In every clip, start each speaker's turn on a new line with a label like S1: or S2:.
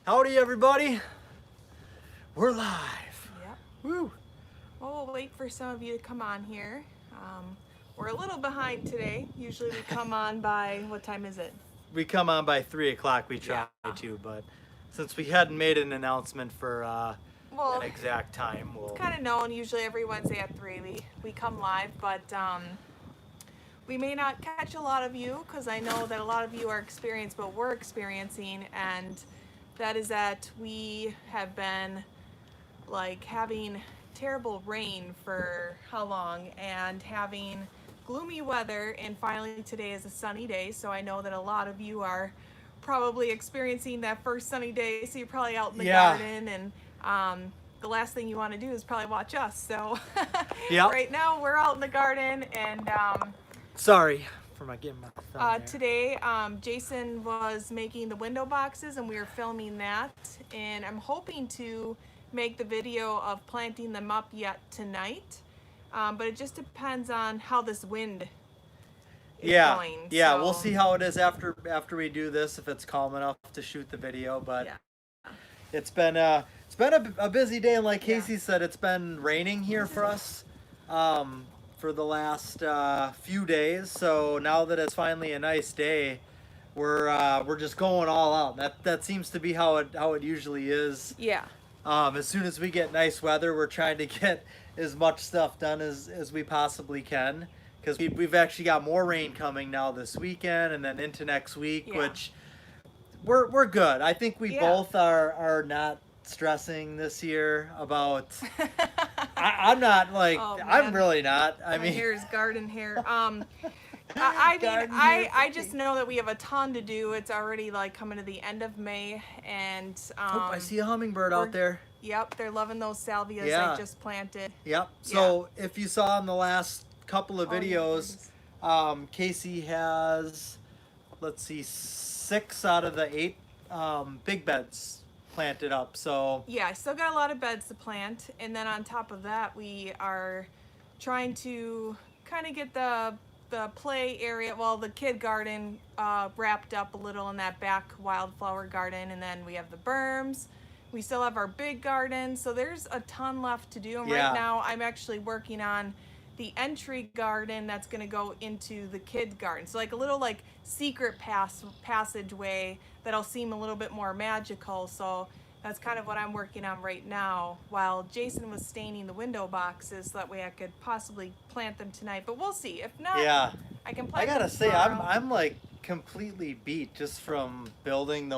S1: Howdy, everybody. We're live.
S2: Yep.
S1: Woo.
S2: Well, we'll wait for some of you to come on here. We're a little behind today. Usually we come on by, what time is it?
S1: We come on by 3 o'clock. We try
S2: Yeah.
S1: to, but since we hadn't made an announcement for
S2: Well,
S1: an exact time, we'll.
S2: kind of known. Usually every Wednesday at 3 we come live, but we may not catch a lot of you because I know that a lot of you are experiencing what we're experiencing, and that is that we have been like having terrible rain for how long and having gloomy weather, and finally today is a sunny day, so I know that a lot of you are probably experiencing that first sunny day, so you're probably out in the garden, and the last thing you want to do is probably watch us. So
S1: Yep.
S2: right now we're out in the garden, and
S1: Sorry for my getting my thumb there.
S2: today Jason was making the window boxes and we were filming that, and I'm hoping to make the video of planting them up yet tonight, but it just depends on how this wind is going.
S1: Yeah,
S2: so,
S1: we'll see how it is after we do this, if it's calm enough to shoot the video. But
S2: yeah.
S1: it's been a busy day, and like
S2: Yeah.
S1: Casey said, it's been raining here for us for the last few days. So now that it's finally a nice day, we're just going all out. That seems to be how it usually is.
S2: Yeah.
S1: As soon as we get nice weather, we're trying to get as much stuff done as we possibly can, because we've actually got more rain coming now this weekend and then into next week,
S2: Yeah.
S1: which we're good. I think we
S2: Yeah.
S1: both are not stressing this year about. I'm not like
S2: Oh,
S1: I'm
S2: man.
S1: really not. I
S2: My
S1: mean,
S2: hair is garden hair. I mean,
S1: Garden hair
S2: I just know that we have a ton to do. It's already like coming to the end of May, and
S1: oh, I see a hummingbird
S2: we're-
S1: out there.
S2: Yep, they're loving those salvias
S1: Yeah.
S2: I just planted.
S1: Yep. So if you saw in the last couple of
S2: Oh, yeah,
S1: videos, Casey has, let's see, 6 out of the 8 big beds planted up. So
S2: Yeah, I still got a lot of beds to plant, and then on top of that, we are trying to kind of get the play area, well, the kid garden wrapped up a little in that back wildflower garden, and then we have the berms. We still have our big garden, so there's a ton left to do. And
S1: Yeah.
S2: right now, I'm actually working on the entry garden that's going to go into the kid garden. So like a little like secret passageway that'll seem a little bit more magical. So that's kind of what I'm working on right now, while Jason was staining the window boxes so that way I could possibly plant them tonight. But we'll see. If not,
S1: yeah,
S2: I can
S1: I
S2: plant
S1: gotta
S2: them
S1: say,
S2: tomorrow.
S1: I'm like completely beat just from building the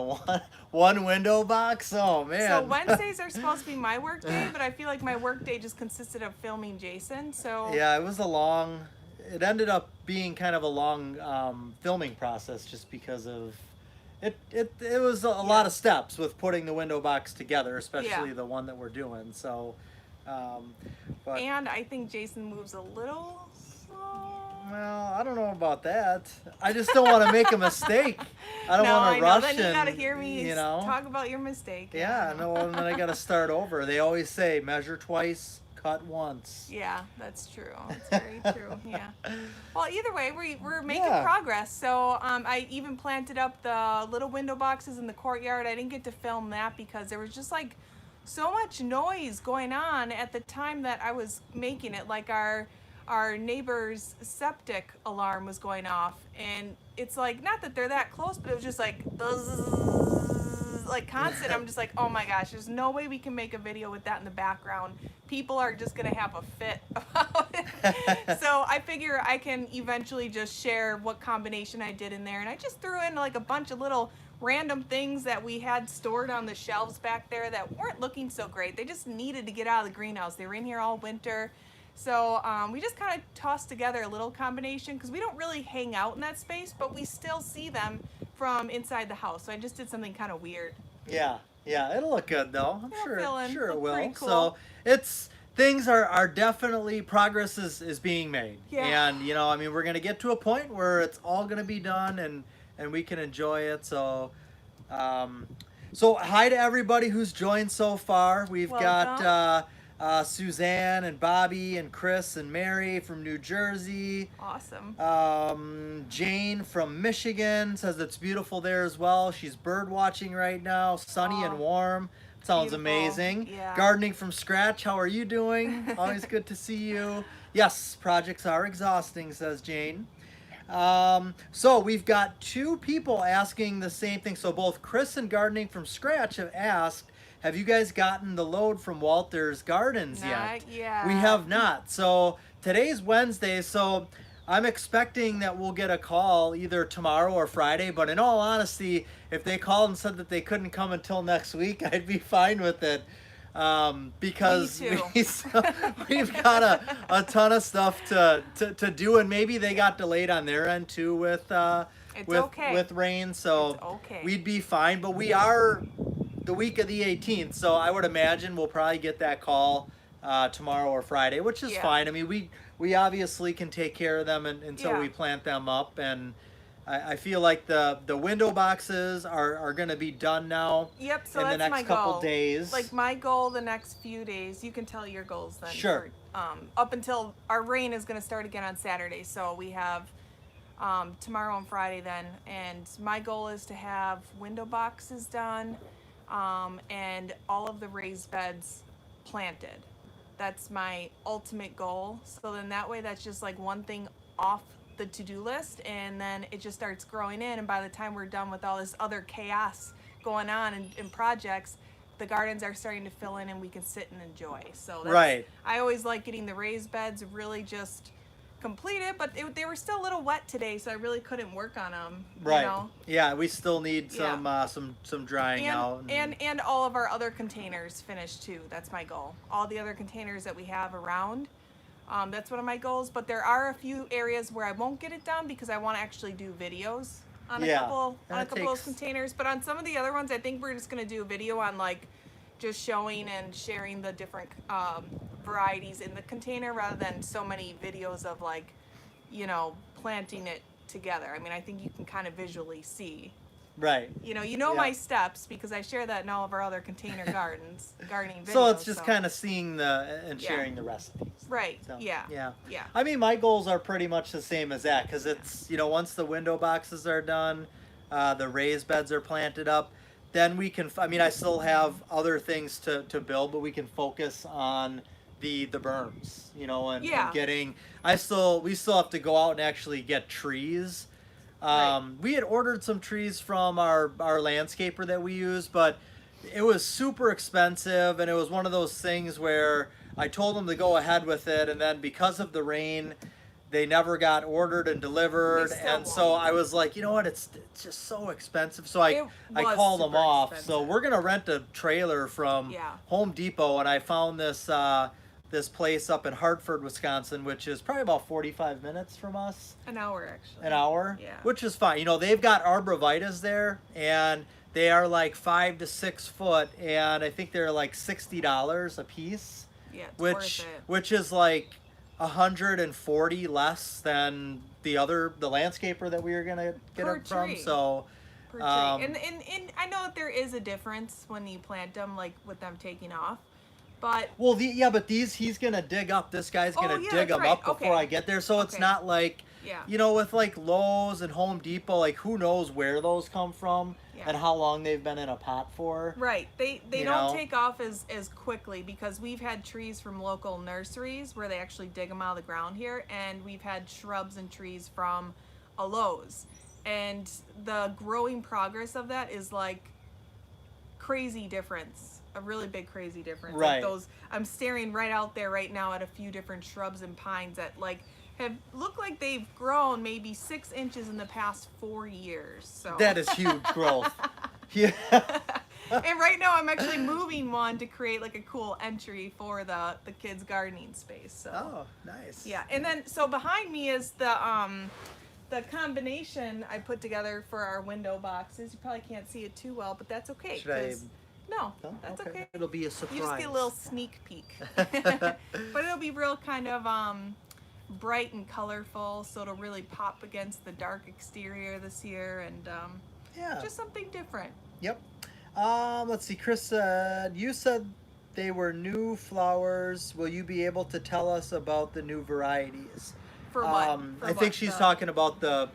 S1: one window box. Oh man.
S2: So Wednesdays are supposed to be my work day, but I feel like my work day just consisted of filming Jason. So
S1: Yeah, it ended up being kind of a long filming process, just because of it was a lot of steps with putting the window box together, especially
S2: Yeah.
S1: the one that we're doing. So but
S2: and I think Jason moves a little slow.
S1: well, I don't know about that. I just don't want to make a mistake. I don't
S2: No,
S1: want
S2: I
S1: to
S2: know.
S1: rush
S2: Then you
S1: and,
S2: gotta hear me
S1: you know.
S2: talk about your mistake.
S1: Yeah, no, and then I got to start over. They always say measure twice, cut once.
S2: Yeah, that's true. That's very true. Yeah. Well, either way, we're making
S1: Yeah.
S2: progress. So I even planted up the little window boxes in the courtyard. I didn't get to film that because there was just like so much noise going on at the time that I was making it. Like our neighbor's septic alarm was going off, and it's like, not that they're that close, but it was just like buzz, like constant. I'm just like, oh my gosh, there's no way we can make a video with that in the background. People are just gonna have a fit about it. So I figure I can eventually just share what combination I did in there, and I just threw in like a bunch of little random things that we had stored on the shelves back there that weren't looking so great. They just needed to get out of the greenhouse. They were in here all winter. So we just kind of tossed together a little combination because we don't really hang out in that space, but we still see them from inside the house. So I just did something kind of weird.
S1: Yeah, it'll look good though. I'm
S2: It'll
S1: sure
S2: fill in.
S1: it
S2: Look
S1: will.
S2: pretty cool.
S1: So things are definitely, progress is being made.
S2: Yeah.
S1: And you know, I mean, we're gonna get to a point where it's all gonna be done and we can enjoy it. So so hi to everybody who's joined so far. We've got Suzanne and Bobby and Chris and Mary from New Jersey.
S2: Awesome.
S1: Jane from Michigan says it's beautiful there as well. She's bird watching right now, sunny and warm. Sounds
S2: Beautiful.
S1: amazing.
S2: Yeah.
S1: Gardening from scratch. How are you doing? Always good to see you. Yes, projects are exhausting, says Jane. So we've got two people asking the same thing. So both Chris and Gardening from Scratch have asked, have you guys gotten the load from Walter's Gardens yet?
S2: Not yet.
S1: We have not. So today's Wednesday, so I'm expecting that we'll get a call either tomorrow or Friday, but in all honesty, if they called and said that they couldn't come until next week, I'd be fine with it. Because
S2: Me too.
S1: we've got a ton of stuff to do, and maybe they got delayed on their end too with
S2: okay.
S1: with rain, so
S2: It's okay.
S1: we'd be fine. But we are the week of the 18th, so I would imagine we'll probably get that call tomorrow or Friday, which is
S2: Yeah.
S1: fine. I mean, we obviously can take care of them until
S2: Yeah.
S1: we plant them up, and I feel like the window boxes are going to be done now.
S2: Yep, so
S1: in the
S2: that's
S1: next
S2: my
S1: couple
S2: goal.
S1: days.
S2: Like my goal the next few days, you can tell your goals then.
S1: Sure.
S2: Up until our rain is going to start again on Saturday, so we have tomorrow and Friday then, and my goal is to have window boxes done and all of the raised beds planted. That's my ultimate goal. So then that way that's just like one thing off the to-do list, and then it just starts growing in, and by the time we're done with all this other chaos going on in projects, the gardens are starting to fill in and we can sit and enjoy. So that's,
S1: Right.
S2: I always like getting the raised beds really just completed, but they were still a little wet today, so I really couldn't work on them.
S1: Right.
S2: You know?
S1: Yeah, we still need
S2: Yeah.
S1: some drying out.
S2: And all of our other containers finished too. That's my goal. All the other containers that we have around. That's one of my goals. But there are a few areas where I won't get it done because I want to actually do videos on
S1: Yeah,
S2: a couple
S1: and
S2: on a
S1: it
S2: couple of
S1: takes-
S2: containers. But on some of the other ones, I think we're just gonna do a video on like just showing and sharing the different varieties in the container rather than so many videos of like, you know, planting it together. I mean, I think you can kind of visually see.
S1: Right.
S2: You know
S1: Yeah.
S2: my steps because I share that in all of our other container gardening videos.
S1: So it's just kind of seeing and
S2: Yeah.
S1: sharing the recipes.
S2: right.
S1: So,
S2: Yeah.
S1: Yeah.
S2: Yeah.
S1: I mean, my goals are pretty much the same as that because it's, once the window boxes are done, the raised beds are planted up, then we can, I mean, I still have other things to build, but we can focus on the berms, and
S2: Yeah.
S1: getting, we still have to go out and actually get trees.
S2: Right.
S1: We had ordered some trees from our landscaper that we use, but it was super expensive, and it was one of those things where I told them to go ahead with it, and then because of the rain, they never got ordered and delivered,
S2: They still
S1: and so
S2: won't.
S1: I was like, you know what, it's just so expensive, so I
S2: It was
S1: called them
S2: super
S1: off. So
S2: expensive.
S1: we're gonna rent a trailer from
S2: Yeah.
S1: Home Depot, and I found this place up in Hartford, Wisconsin, which is probably about 45 minutes from us.
S2: An hour actually.
S1: An hour,
S2: Yeah.
S1: which is fine. They've got arborvitaes there, and they are like 5 to 6 foot, and I think they're like $60 a piece,
S2: Yeah. It's
S1: which
S2: worth it.
S1: which is like 140 less than the landscaper that we were gonna get
S2: Per
S1: them from.
S2: tree.
S1: So,
S2: Per tree.
S1: um,
S2: And I know that there is a difference when you plant them, like with them taking off, but
S1: well, but these he's gonna dig up. This guy's
S2: Oh,
S1: gonna
S2: yeah,
S1: dig
S2: that's
S1: them
S2: right.
S1: up before
S2: Okay.
S1: I get there, so it's
S2: Okay.
S1: not like.
S2: yeah.
S1: With like Lowe's and Home Depot, like who knows where those come from
S2: Yeah.
S1: and how long they've been in a pot for.
S2: Right. They
S1: You
S2: don't
S1: know?
S2: take off as quickly because we've had trees from local nurseries where they actually dig them out of the ground here, and we've had shrubs and trees from a Lowe's. And the growing progress of that is like crazy difference. A really big crazy difference.
S1: Right.
S2: Like I'm staring right out there right now at a few different shrubs and pines that like have looked like they've grown maybe 6 inches in the past 4 years. So
S1: That is huge growth. Yeah.
S2: and right now I'm actually moving one to create like a cool entry for the kids gardening space. So
S1: Oh, nice.
S2: yeah, and then so behind me is the combination I put together for our window boxes. You probably can't see it too well, but that's okay.
S1: Should I-
S2: 'cause- No,
S1: No?
S2: that's okay.
S1: It'll be a surprise.
S2: You just get a little sneak peek. But it'll be real kind of bright and colorful, so it'll really pop against the dark exterior this year, and
S1: Yeah.
S2: just something different.
S1: Yep. Let's see. Chris said you said they were new flowers. Will you be able to tell us about the new varieties?
S2: For what? For
S1: I think
S2: what?
S1: she's talking about the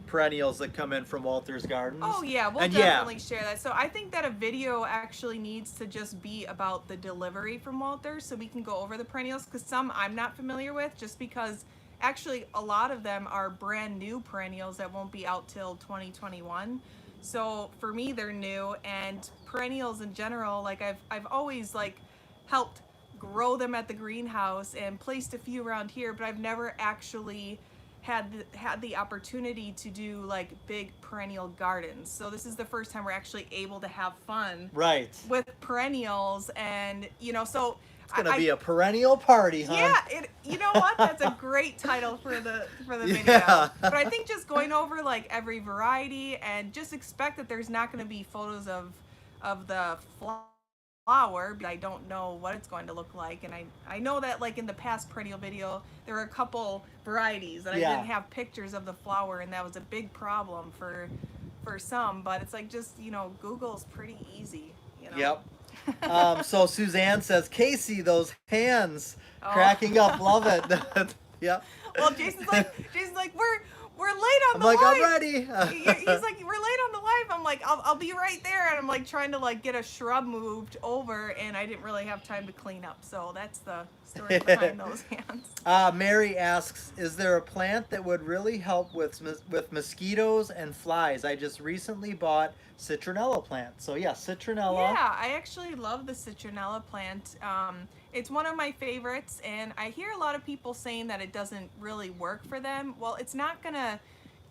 S1: perennials that come in from Walter's Gardens.
S2: Oh yeah, we'll
S1: And yeah,
S2: definitely share that. So I think that a video actually needs to just be about the delivery from Walter, so we can go over the perennials, because some I'm not familiar with, just because actually a lot of them are brand new perennials that won't be out till 2021. So for me, they're new, and perennials in general, like I've always like helped grow them at the greenhouse and placed a few around here, but I've never actually had the opportunity to do like big perennial gardens. So this is the first time we're actually able to have fun
S1: right.
S2: with perennials, and so
S1: It's gonna be a perennial party, huh?
S2: yeah, you know what? That's a great title for the video.
S1: Yeah.
S2: But I think just going over like every variety, and just expect that there's not going to be photos of the flower, but I don't know what it's going to look like. And I know that like in the past perennial video there were a couple varieties that I didn't have pictures of the flower, and that was a big problem for some. But it's like, just Google's pretty easy.
S1: Yep. So Suzanne says, Casey, those hands,
S2: Oh.
S1: cracking up, love it. Yep.
S2: Well, Jason's like we're late on
S1: I'm
S2: the
S1: like,
S2: live.
S1: I'm ready.
S2: He's like, we're late on the live. I'm like, I'll be right there, and I'm like trying to like get a shrub moved over, and I didn't really have time to clean up. So that's the story behind those hands.
S1: Mary asks, is there a plant that would really help with mosquitoes and flies? I just recently bought citronella plant. So yeah, citronella.
S2: Yeah, I actually love the citronella plant. It's one of my favorites, and I hear a lot of people saying that it doesn't really work for them. Well, it's not gonna,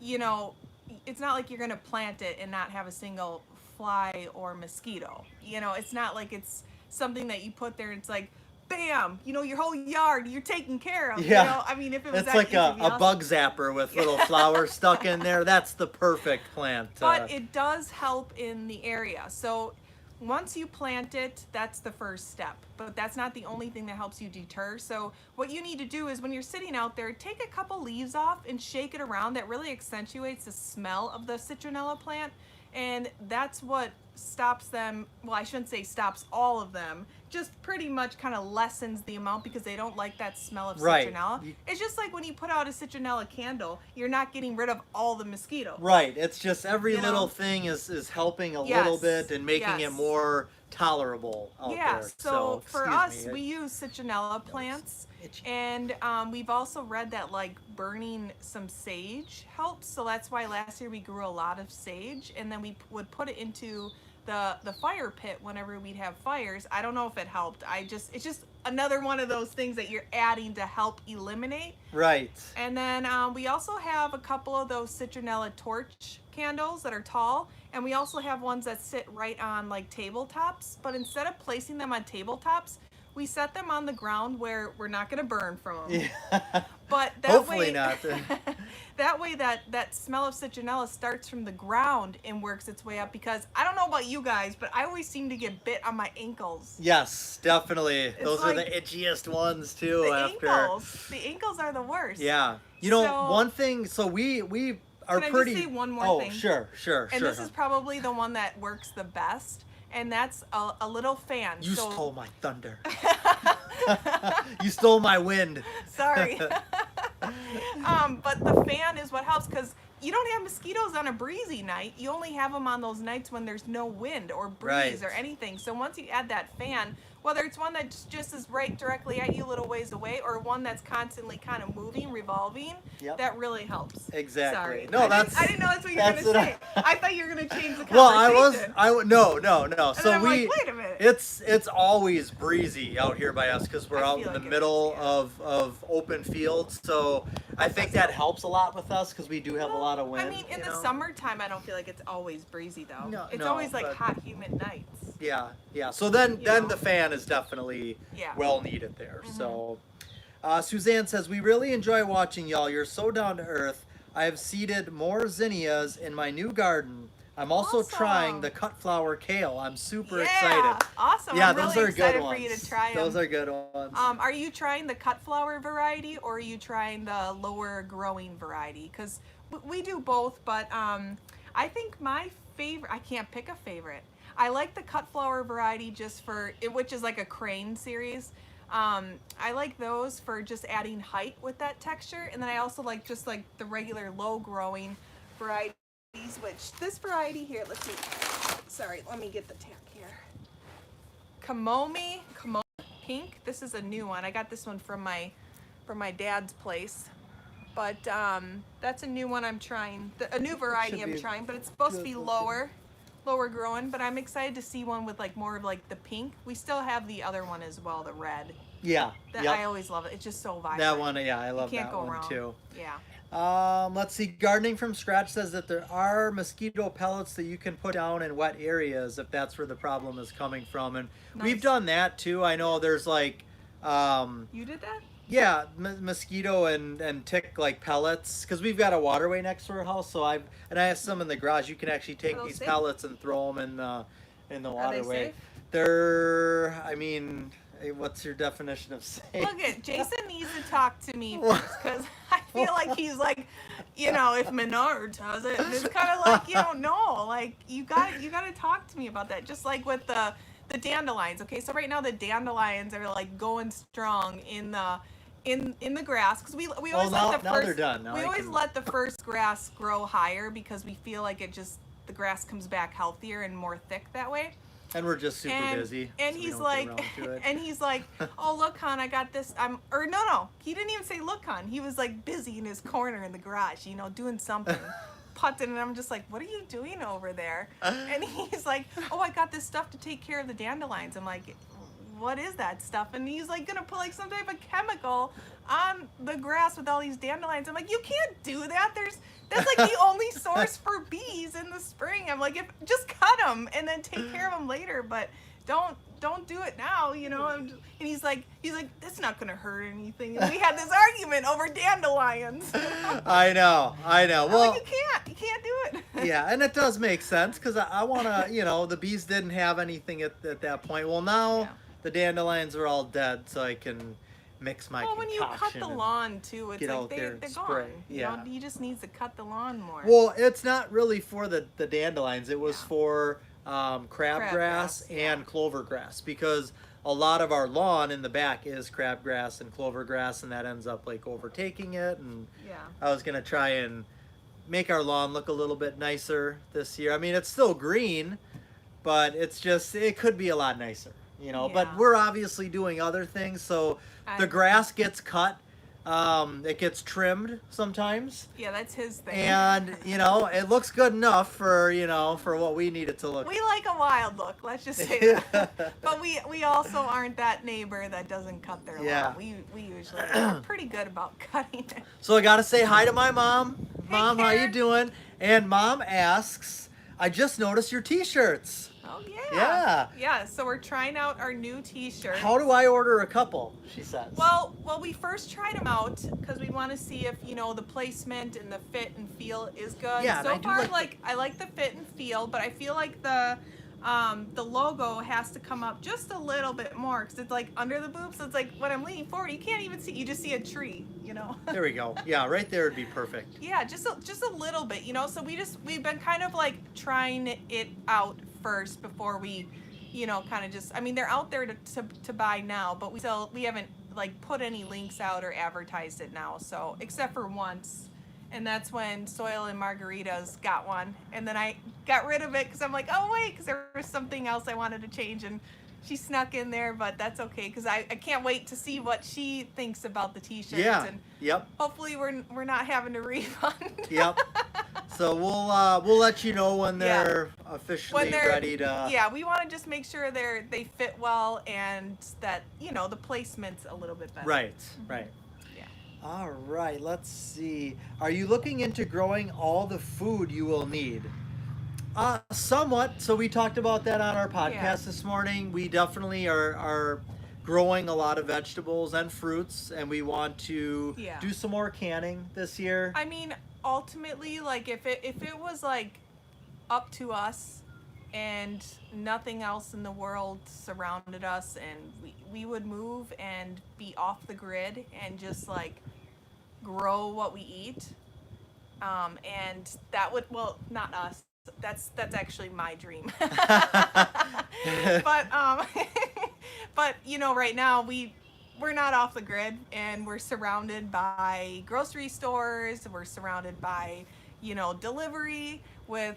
S2: it's not like you're gonna plant it and not have a single fly or mosquito. It's not like it's something that you put there and it's like, bam, your whole yard you're taking care of.
S1: Yeah.
S2: I mean, if it was
S1: It's
S2: that
S1: like
S2: easy,
S1: a
S2: it'd be awesome.
S1: bug zapper with little flowers stuck in there. That's the perfect plant.
S2: But it does help in the area. So once you plant it, that's the first step. But that's not the only thing that helps you deter. So what you need to do is, when you're sitting out there, take a couple leaves off and shake it around. That really accentuates the smell of the citronella plant. And that's what stops them. Well, I shouldn't say stops all of them. Just pretty much kind of lessens the amount, because they don't like that smell of citronella. It's just like when you put out a citronella candle, you're not getting rid of all the mosquitoes.
S1: Right. It's just every little thing is helping a little bit and making it more tolerable out there.
S2: So for us, we use citronella plants, and we've also read that like burning some sage helps. So that's why last year we grew a lot of sage, and then we would put it into the fire pit whenever we'd have fires. I don't know if it helped. It's just another one of those things that you're adding to help eliminate.
S1: Right.
S2: And then we also have a couple of those citronella torch candles that are tall, and we also have ones that sit right on like tabletops. But instead of placing them on tabletops, we set them on the ground where we're not going to burn from them.
S1: Yeah.
S2: But that
S1: Hopefully
S2: way,
S1: not.
S2: that way that smell of citronella starts from the ground and works its way up. Because I don't know about you guys, but I always seem to get bit on my ankles.
S1: Yes, definitely. Those are
S2: like
S1: the itchiest ones too.
S2: The ankles are the worst.
S1: Yeah. One thing. So we are
S2: can
S1: pretty.
S2: I just say one more thing?
S1: Sure.
S2: And this is probably the one that works the best, and that's a little fan.
S1: You stole my thunder. You stole my wind.
S2: Sorry. But the fan is what helps, because you don't have mosquitoes on a breezy night. You only have them on those nights when there's no wind or breeze or anything. So once you add that fan, whether it's one that just is right directly at you a little ways away, or one that's constantly kind of moving, revolving, that really helps.
S1: Exactly.
S2: Sorry.
S1: No,
S2: I didn't know that's what you were going to say. I thought you were going to change the conversation.
S1: Well, no.
S2: And
S1: So
S2: I'm like, wait a minute.
S1: It's always breezy out here by us, because we're out in the
S2: like
S1: middle of open fields. So I think that helps a lot with us, because we do have a lot of wind.
S2: I mean, in the summertime, I don't feel like it's always breezy, though.
S1: No,
S2: it's always like hot, humid nights.
S1: Yeah. So then the fan is definitely well needed there.
S2: Mm-hmm.
S1: So Suzanne says, we really enjoy watching y'all. You're so down to earth. I have seeded more zinnias in my new garden. I'm also trying the cut flower kale. I'm super excited.
S2: Awesome.
S1: Yeah,
S2: I'm really
S1: those are
S2: excited
S1: good ones.
S2: for you to try them.
S1: Those are good ones.
S2: Are you trying the cut flower variety, or are you trying the lower growing variety? Because we do both, but I think my favorite, I can't pick a favorite. I like the cut flower variety just for it, which is like a crane series. I like those for just adding height with that texture, and then I also like just like the regular low growing varieties. Which this variety here, let's see. Sorry, let me get the tag here. Kamomi Pink. This is a new one. I got this one from my dad's place. But that's a new one I'm trying. A new variety I'm trying, but it's supposed to be lower growing. But I'm excited to see one with like more of like the pink. We still have the other one as well, the red.
S1: Yeah.
S2: That I always love it. It's just so vibrant.
S1: That one, yeah, I love
S2: you can't
S1: that
S2: go
S1: one
S2: wrong.
S1: too.
S2: Yeah.
S1: Let's see. Gardening from Scratch says that there are mosquito pellets that you can put down in wet areas if that's where the problem is coming from, and we've done that too. I know there's like.
S2: You did that?
S1: Yeah, mosquito and tick like pellets, because we've got a waterway next to our house. So I have some in the garage. You can actually take these pellets and throw them in the waterway.
S2: Are they safe?
S1: They're, I mean, what's your definition of safe?
S2: Look at Jason needs to talk to me first, because I feel like he's like, you know, if Menard does it, it's kind of like you don't know. Like you got to talk to me about that. Just like with the dandelions. Okay, so right now the dandelions are like going strong in the grass, because we always let the first grass grow higher, because we feel like the grass comes back healthier and more thick that way.
S1: And we're just super busy.
S2: And he's like, oh look, hon, I got this. No, he didn't even say look, hon. He was like busy in his corner in the garage, you know, doing something. Putting, and I'm just like, what are you doing over there? And he's like, oh, I got this stuff to take care of the dandelions. I'm like, what is that stuff? And he's like gonna put like some type of chemical on the grass with all these dandelions. I'm like, you can't do that. That's like the only source for bees in the spring. I'm like, just cut them and then take care of them later, but don't do it now, you know. And he's like, that's not gonna hurt anything. And we had this argument over dandelions.
S1: I know. Well,
S2: like, you can't do it.
S1: Yeah, and it does make sense, because I want to, you know, the bees didn't have anything at that point. Well, now the dandelions are all dead, so I can mix my concoction.
S2: When you cut the lawn too, it's like they're gone.
S1: Yeah.
S2: You know, you just need to cut the lawn more.
S1: Well, it's not really for the dandelions. It was for crabgrass and clovergrass, because a lot of our lawn in the back is crabgrass and clovergrass, and that ends up like overtaking it. And I was gonna try and make our lawn look a little bit nicer this year. I mean, it's still green, but it could be a lot nicer, you know. But we're obviously doing other things, so the grass gets cut. It gets trimmed sometimes.
S2: Yeah, that's his thing.
S1: And, you know, it looks good enough for what we need it to look.
S2: We like a wild look, let's just say that. But we also aren't that neighbor that doesn't cut their lawn. We usually are pretty good about cutting it.
S1: So I got to say hi to my mom. Mom,
S2: Karen.
S1: how you doing? And Mom asks, I just noticed your t-shirts.
S2: Oh, yeah.
S1: Yeah.
S2: Yeah, so we're trying out our new t-shirts.
S1: How do I order a couple, she says.
S2: Well, we first tried them out because we want to see if, you know, the placement and the fit and feel is good.
S1: Yeah,
S2: so far, I like the fit and feel, but I feel like the logo has to come up just a little bit more, because it's like under the boobs. So it's like when I'm leaning forward, you can't even see. You just see a tree, you know.
S1: There we go. Yeah, right there would be perfect.
S2: Yeah, just a little bit, you know. So we've been kind of like trying it out first before we, you know, kind of just. I mean, they're out there to buy now, but we haven't like put any links out or advertised it now. So except for once. And that's when Soil and Margaritas got one. And then I got rid of it because I'm like, oh, wait, because there was something else I wanted to change. And she snuck in there, but that's okay, because I can't wait to see what she thinks about the t-shirts.
S1: Yeah,
S2: and hopefully we're not having to refund.
S1: Yep. So we'll let you know when they're officially ready to.
S2: Yeah, we want to just make sure they fit well, and that, you know, the placement's a little bit better.
S1: Right, right. All right, let's see. Are you looking into growing all the food you will need? Somewhat. So we talked about that on our podcast this morning. We definitely are growing a lot of vegetables and fruits, and we want to do some more canning this year.
S2: I mean, ultimately, like if it was like up to us and nothing else in the world surrounded us, and we would move and be off the grid and just like grow what we eat, and that would, well, not us, that's actually my dream. But but right now we're not off the grid, and we're surrounded by grocery stores. We're surrounded by delivery with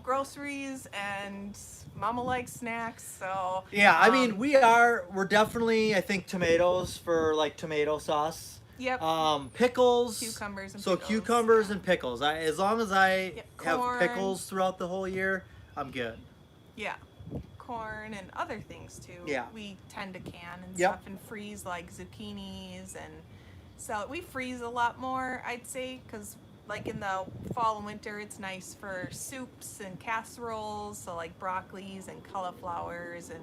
S2: groceries, and mama likes snacks. So
S1: Yeah, I mean, we're definitely, I think, tomatoes for like tomato sauce.
S2: yep,
S1: Pickles.
S2: cucumbers and
S1: So
S2: pickles.
S1: cucumbers
S2: Yeah.
S1: and pickles. As long as I
S2: Yep,
S1: have
S2: corn.
S1: pickles throughout the whole year, I'm good.
S2: Yeah, corn and other things too.
S1: Yeah.
S2: We tend to can and
S1: Yep.
S2: stuff and freeze like zucchinis, and so we freeze a lot more, I'd say, because like in the fall and winter, it's nice for soups and casseroles, so like broccolis and cauliflowers, and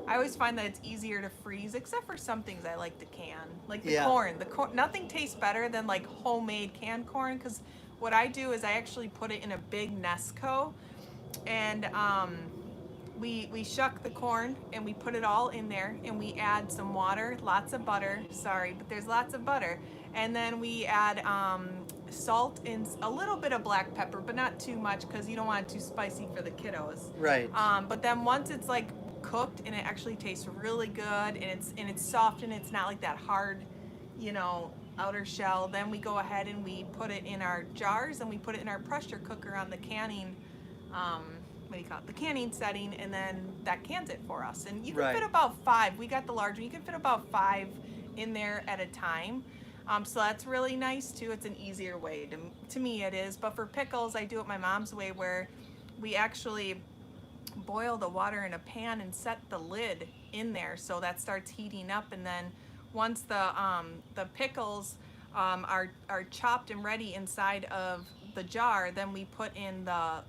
S2: I always find that it's easier to freeze, except for some things I like to can, like the
S1: Yeah.
S2: corn. The corn, nothing tastes better than like homemade canned corn, because what I do is I actually put it in a big Nesco, and we shuck the corn and we put it all in there, and we add some water, lots of butter. Sorry, but there's lots of butter, and then we add salt and a little bit of black pepper, but not too much because you don't want it too spicy for the kiddos.
S1: Right.
S2: But then once it's like cooked and it actually tastes really good, and it's soft and it's not like that hard, outer shell, then we go ahead and we put it in our jars and we put it in our pressure cooker on the canning. What do you call it? The canning setting, and then that cans it for us. And you can
S1: Right.
S2: fit about 5. We got the large one. You can fit about 5 in there at a time. So that's really nice too. It's an easier way to me it is. But for pickles, I do it my mom's way, where we actually boil the water in a pan and set the lid in there so that starts heating up, and then once the pickles are chopped and ready inside of the jar, then we put in the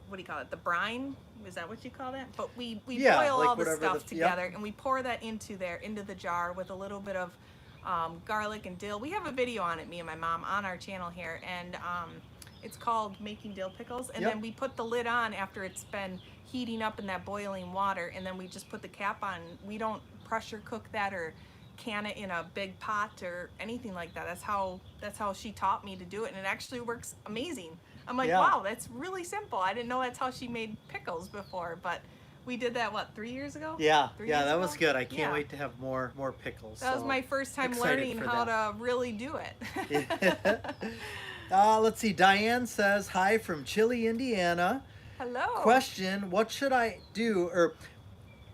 S2: what do you call it? The brine? Is that what you call that? But we
S1: Yeah,
S2: boil
S1: like
S2: all the
S1: whatever
S2: stuff
S1: the- yep.
S2: together, and we pour that into the jar with a little bit of garlic and dill. We have a video on it, me and my mom, on our channel here, and it's called Making Dill Pickles. And
S1: Yep.
S2: then we put the lid on after it's been heating up in that boiling water, and then we just put the cap on. We don't pressure cook that or can it in a big pot or anything like that. That's how she taught me to do it, and it actually works amazing. I'm like,
S1: Yeah.
S2: wow, that's really simple. I didn't know that's how she made pickles before, but we did that 3 years ago?
S1: Yeah,
S2: 3
S1: yeah,
S2: years
S1: that
S2: ago?
S1: was good. I can't
S2: Yeah.
S1: wait to have more pickles.
S2: That was
S1: so
S2: my first time
S1: excited
S2: learning
S1: for
S2: how
S1: that.
S2: to really do it.
S1: Let's see. Diane says hi from Chile, Indiana.
S2: Hello.
S1: Question: what should I do, or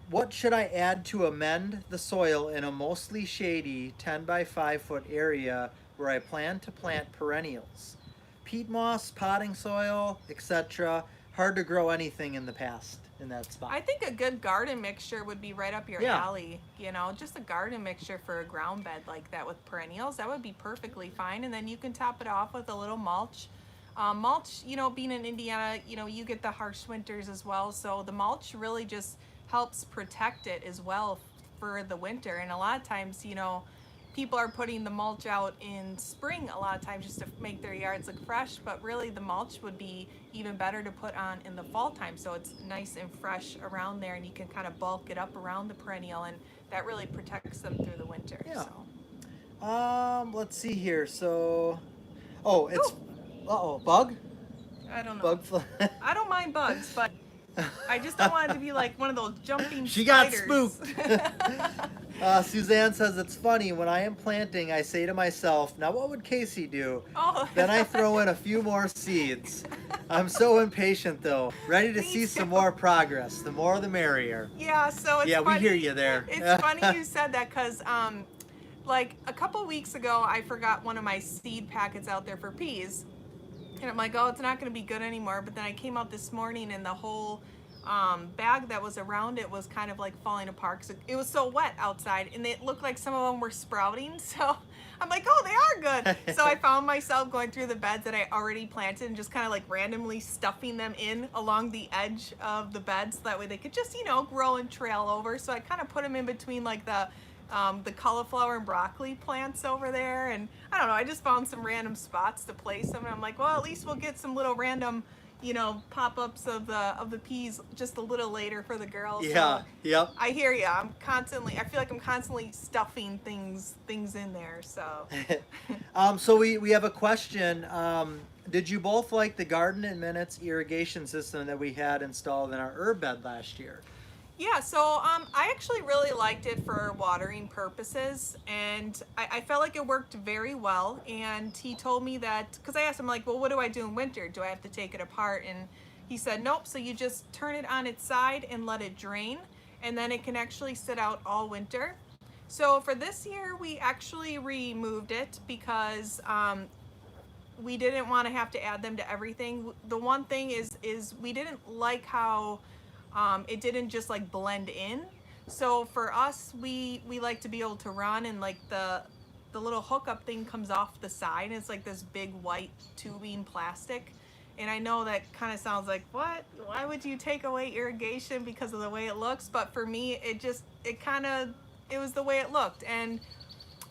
S1: what should I add to amend the soil in a mostly shady 10 by 5 foot area where I plan to plant perennials? Peat moss, potting soil, etc. Hard to grow anything in the past in that spot.
S2: I think a good garden mixture would be right up your
S1: Yeah.
S2: alley. Just a garden mixture for a ground bed like that with perennials. That would be perfectly fine. And then you can top it off with a little mulch. Mulch, being in Indiana, you get the harsh winters as well. So the mulch really just helps protect it as well for the winter. And a lot of times, people are putting the mulch out in spring a lot of times just to make their yards look fresh, but really the mulch would be even better to put on in the fall time, so it's nice and fresh around there, and you can kind of bulk it up around the perennial, and that really protects them through the winter.
S1: Yeah.
S2: So
S1: Let's see here. So, it's
S2: Ooh.
S1: Bug?
S2: I don't know.
S1: Bug fly.
S2: I don't mind bugs, but I just don't want it to be like one of those jumping
S1: She got
S2: spiders.
S1: spooked. Suzanne says, it's funny, when I am planting, I say to myself, now what would Casey do?
S2: Oh.
S1: Then I throw in a few more seeds. I'm so impatient though, ready to
S2: Me
S1: see some
S2: too.
S1: more progress. The more the merrier.
S2: Yeah, so it's
S1: Yeah,
S2: funny.
S1: we hear you there.
S2: It's funny you said that, because like a couple weeks ago, I forgot one of my seed packets out there for peas, and I'm like, oh, it's not going to be good anymore. But then I came out this morning, and the whole bag that was around it was kind of like falling apart. So it was so wet outside, and it looked like some of them were sprouting. So I'm like, oh, they are good. So I found myself going through the beds that I already planted and just kind of like randomly stuffing them in along the edge of the beds, so that way they could just grow and trail over. So I kind of put them in between like the cauliflower and broccoli plants over there, and I don't know, I just found some random spots to place them, and I'm like, well, at least we'll get some little random pop-ups of the peas just a little later for the girls.
S1: Yeah,
S2: So
S1: yep.
S2: I hear you. I feel like I'm constantly stuffing things in there. So
S1: So we have a question. Did you both like the Garden in Minutes irrigation system that we had installed in our herb bed last year?
S2: Yeah, so I actually really liked it for watering purposes, and I felt like it worked very well. And he told me that, because I asked him, like, well, what do I do in winter? Do I have to take it apart? And he said, nope, so you just turn it on its side and let it drain, and then it can actually sit out all winter. So for this year, we actually removed it because we didn't want to have to add them to everything. The one thing is we didn't like how it didn't just like blend in. So for us, we like to be able to run, and like the little hookup thing comes off the side, and it's like this big white tubing plastic. And I know that kind of sounds like, what? Why would you take away irrigation because of the way it looks? But for me, it was the way it looked. And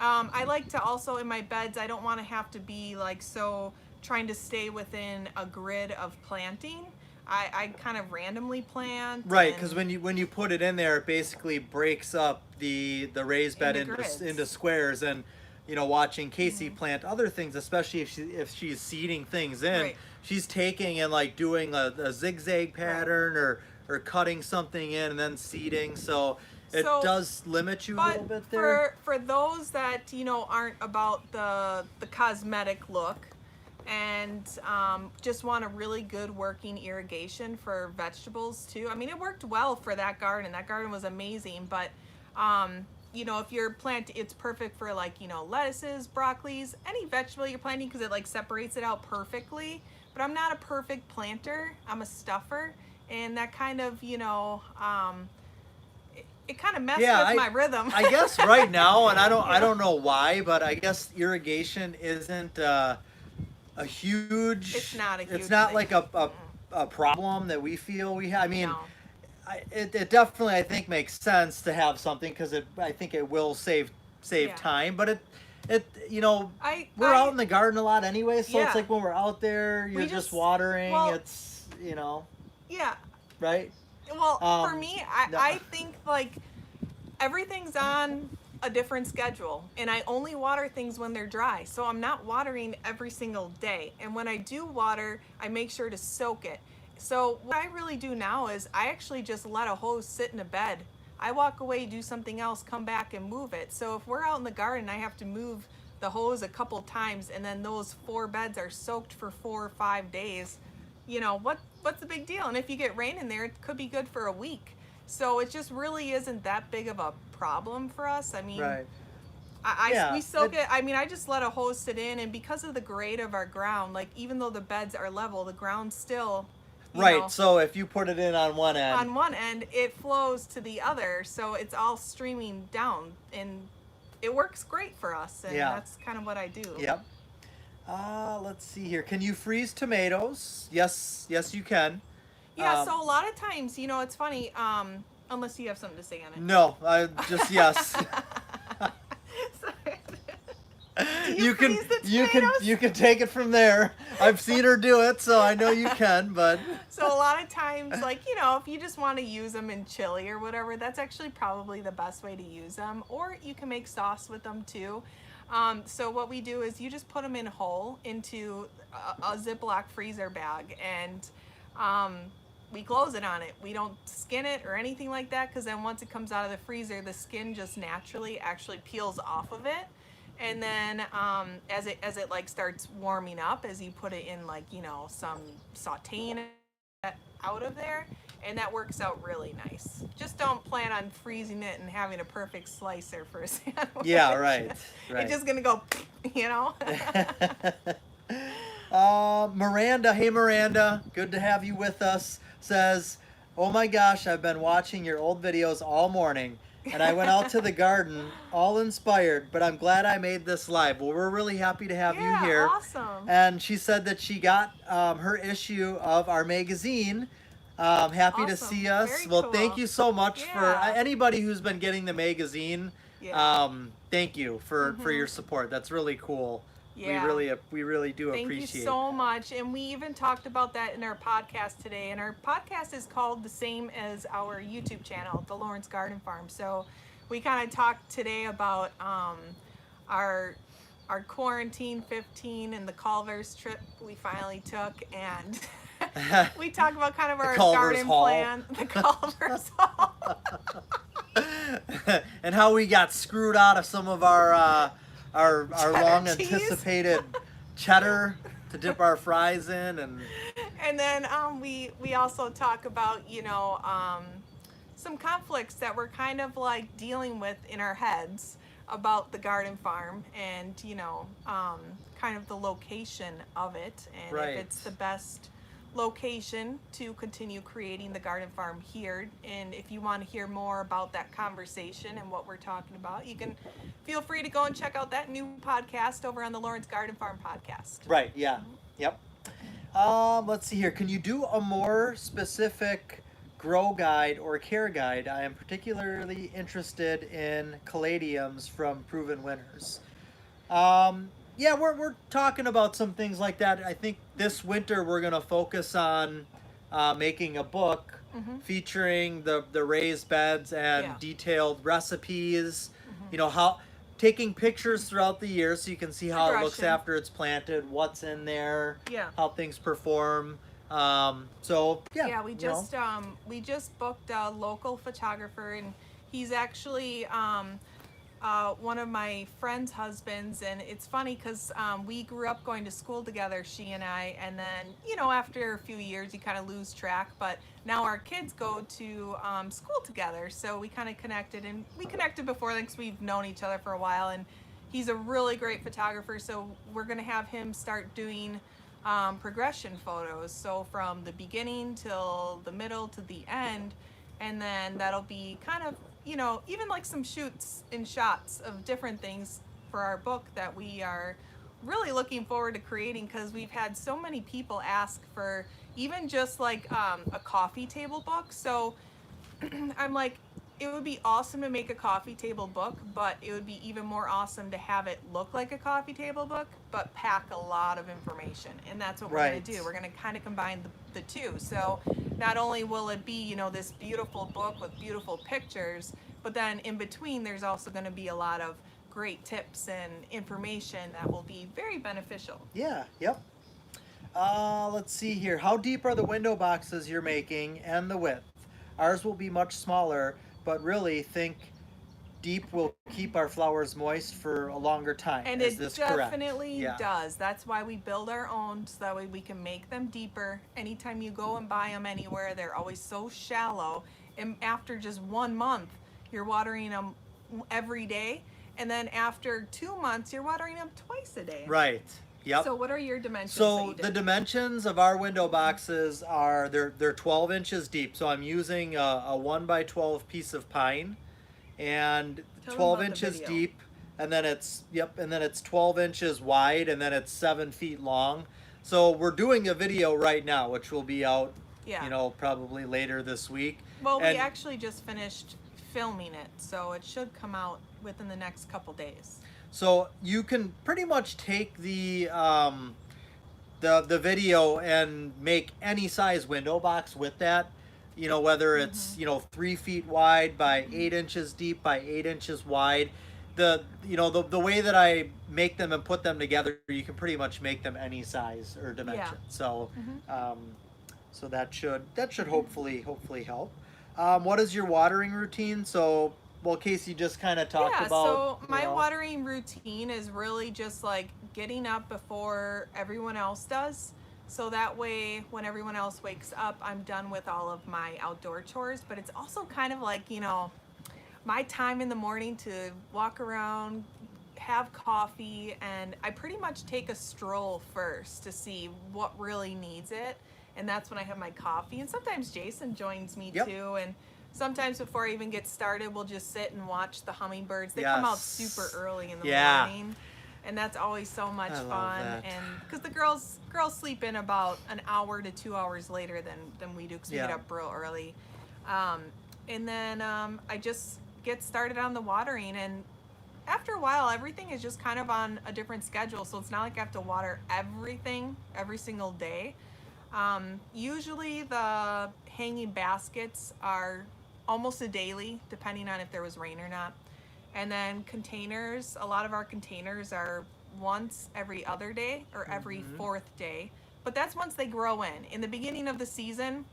S2: I like to also, in my beds, I don't want to have to be like so trying to stay within a grid of planting. I kind of randomly plant.
S1: Right, because when you put it in there, it basically breaks up the raised bed into squares. And watching Casey plant other things, especially if she's seeding things in,
S2: Right.
S1: she's taking and like doing a zigzag pattern or cutting something in and then seeding. So it does limit you a little bit there.
S2: For those that aren't about the cosmetic look, and just want a really good working irrigation for vegetables too. I mean, it worked well for that garden. That garden was amazing, but if you're planting, it's perfect for like lettuces, broccolis, any vegetable you're planting, because it like separates it out perfectly. But I'm not a perfect planter. I'm a stuffer, and that kind of it kind of messed with my rhythm.
S1: I guess right now, and I don't know why, but I guess irrigation isn't a huge.
S2: It's not a huge.
S1: It's not
S2: thing.
S1: like a problem that we feel we have. I mean,
S2: No.
S1: It definitely I think makes sense to have something, because I think it will save time, but we're out in the garden a lot anyway, so it's like when we're out there, you're just watering. It's
S2: Yeah.
S1: right.
S2: Well, for me, I think like everything's on a different schedule, and I only water things when they're dry. So I'm not watering every single day. And when I do water, I make sure to soak it. So what I really do now is I actually just let a hose sit in a bed. I walk away, do something else, come back and move it. So if we're out in the garden, I have to move the hose a couple times, and then those 4 beds are soaked for 4 or 5 days. What's the big deal? And if you get rain in there, it could be good for a week. So it just really isn't that big of a problem for us. I mean,
S1: Right.
S2: we soak it. I mean, I just let a hose sit in, and because of the grade of our ground, like even though the beds are level, the ground still
S1: Right. So if you put it in on one end,
S2: it flows to the other, so it's all streaming down, and it works great for us. And that's kind of what I do.
S1: Yep. Let's see here. Can you freeze tomatoes? Yes, you can.
S2: Yeah, so a lot of times, it's funny, unless you have something to say on it.
S1: No, I just yes. You can take it from there. I've seen her do it, so I know you can, but
S2: so a lot of times, like, if you just want to use them in chili or whatever, that's actually probably the best way to use them. Or you can make sauce with them too. So what we do is you just put them in whole into a Ziploc freezer bag, and we close it on it. We don't skin it or anything like that, because then once it comes out of the freezer, the skin just naturally actually peels off of it. And then as it like starts warming up, as you put it in like some sauteing it out of there, and that works out really nice. Just don't plan on freezing it and having a perfect slicer for a sandwich.
S1: Yeah, right.
S2: It's just gonna go,
S1: Miranda, hey Miranda, good to have you with us. Says, oh my gosh, I've been watching your old videos all morning, and I went out to the garden all inspired, but I'm glad I made this live. Well, we're really happy to have you here.
S2: Awesome.
S1: And she said that she got her issue of our magazine. Happy to see us.
S2: Very
S1: well,
S2: cool.
S1: Thank you so much for anybody who's been getting the magazine. Thank you for your support. That's really cool.
S2: Yeah.
S1: We really do
S2: Thank
S1: appreciate
S2: you so much. And we even talked about that in our podcast today. And our podcast is called the same as our YouTube channel, The Lawrence Garden Farm. So we kind of talked today about our our quarantine 15 and the Culver's trip we finally took, and we talk about kind of
S1: The
S2: our
S1: Culver's
S2: garden
S1: Hall.
S2: plan. The Culver's Hall.
S1: And how we got screwed out of some of our
S2: Cheddar
S1: long
S2: cheese.
S1: anticipated cheddar to dip our fries in,
S2: And then we also talk about, some conflicts that we're kind of like dealing with in our heads about the garden farm, and kind of the location of it, and
S1: Right.
S2: if it's the best location to continue creating the garden farm here. And if you want to hear more about that conversation and what we're talking about, you can feel free to go and check out that new podcast over on the Lawrence Garden Farm podcast.
S1: right, yeah, yep. Let's see here. Can you do a more specific grow guide or care guide? I am particularly interested in caladiums from Proven Winners. Yeah, we're talking about some things like that. I think this winter we're gonna focus on making a book featuring the raised beds and
S2: Yeah.
S1: detailed recipes. How taking pictures throughout the year so you can see how it looks
S2: Progression.
S1: after it's planted, what's in there,
S2: Yeah.
S1: how things perform. So yeah,
S2: Yeah, we just booked a local photographer, and he's actually one of my friend's husbands. And it's funny because we grew up going to school together, she and I, and then after a few years you kind of lose track, but now our kids go to school together, so we kind of connected, and we connected before then because we've known each other for a while. And he's a really great photographer, so we're going to have him start doing progression photos, so from the beginning till the middle to the end. And then that'll be kind of even like some shoots and shots of different things for our book that we are really looking forward to creating, because we've had so many people ask for even just like a coffee table book. So I'm like, it would be awesome to make a coffee table book, but it would be even more awesome to have it look like a coffee table book, but pack a lot of information. And that's what we're
S1: Right.
S2: going to do. We're going to kind of combine the two. So not only will it be, this beautiful book with beautiful pictures, but then in between, there's also going to be a lot of great tips and information that will be very beneficial.
S1: Yeah, yep. Let's see here. How deep are the window boxes you're making and the width? Ours will be much smaller, but really think deep will keep our flowers moist for a longer time.
S2: And
S1: Is
S2: it
S1: this correct?
S2: definitely
S1: Yeah.
S2: does. That's why we build our own, so that way we can make them deeper. Anytime you go and buy them anywhere, they're always so shallow. And after just 1 month, you're watering them every day. And then after 2 months, you're watering them twice a day.
S1: Right. Yep.
S2: So what are your dimensions? that
S1: So
S2: you
S1: the
S2: did?
S1: dimensions of our window boxes are they're 12 inches deep. So I'm using a 1x12 piece of pine, and
S2: Tell them
S1: 12
S2: about the
S1: inches
S2: video.
S1: deep, and then it's 12 inches wide, and then it's 7 feet long. So we're doing a video right now, which will be out,
S2: Yeah.
S1: probably later this week.
S2: Well, we
S1: And-
S2: actually just finished filming it, so it should come out within the next couple days.
S1: So you can pretty much take the video and make any size window box with that. Whether it's 3 feet wide by 8 inches deep by 8 inches wide. The way that I make them and put them together, you can pretty much make them any size or dimension. So so that should hopefully help. What is your watering routine? So, well, Casey just kind of talked about.
S2: So my watering routine is really just like getting up before everyone else does. So that way, when everyone else wakes up, I'm done with all of my outdoor chores. But it's also kind of like, my time in the morning to walk around, have coffee, and I pretty much take a stroll first to see what really needs it. And that's when I have my coffee. And sometimes Jason joins me
S1: Yep.
S2: too. And sometimes before I even get started, we'll just sit and watch the hummingbirds. They come out
S1: Yes.
S2: super early in the
S1: Yeah.
S2: morning. And that's always so much
S1: I love
S2: fun.
S1: that.
S2: And because the girls sleep in about an hour to 2 hours later than we do, because we
S1: Yeah.
S2: get up real early. And then I just get started on the watering. And after a while, everything is just kind of on a different schedule. So it's not like I have to water everything every single day. Usually the hanging baskets are almost a daily, depending on if there was rain or not. And then containers, a lot of our containers are once every other day or every fourth day. But that's once they grow in. In the beginning of the season,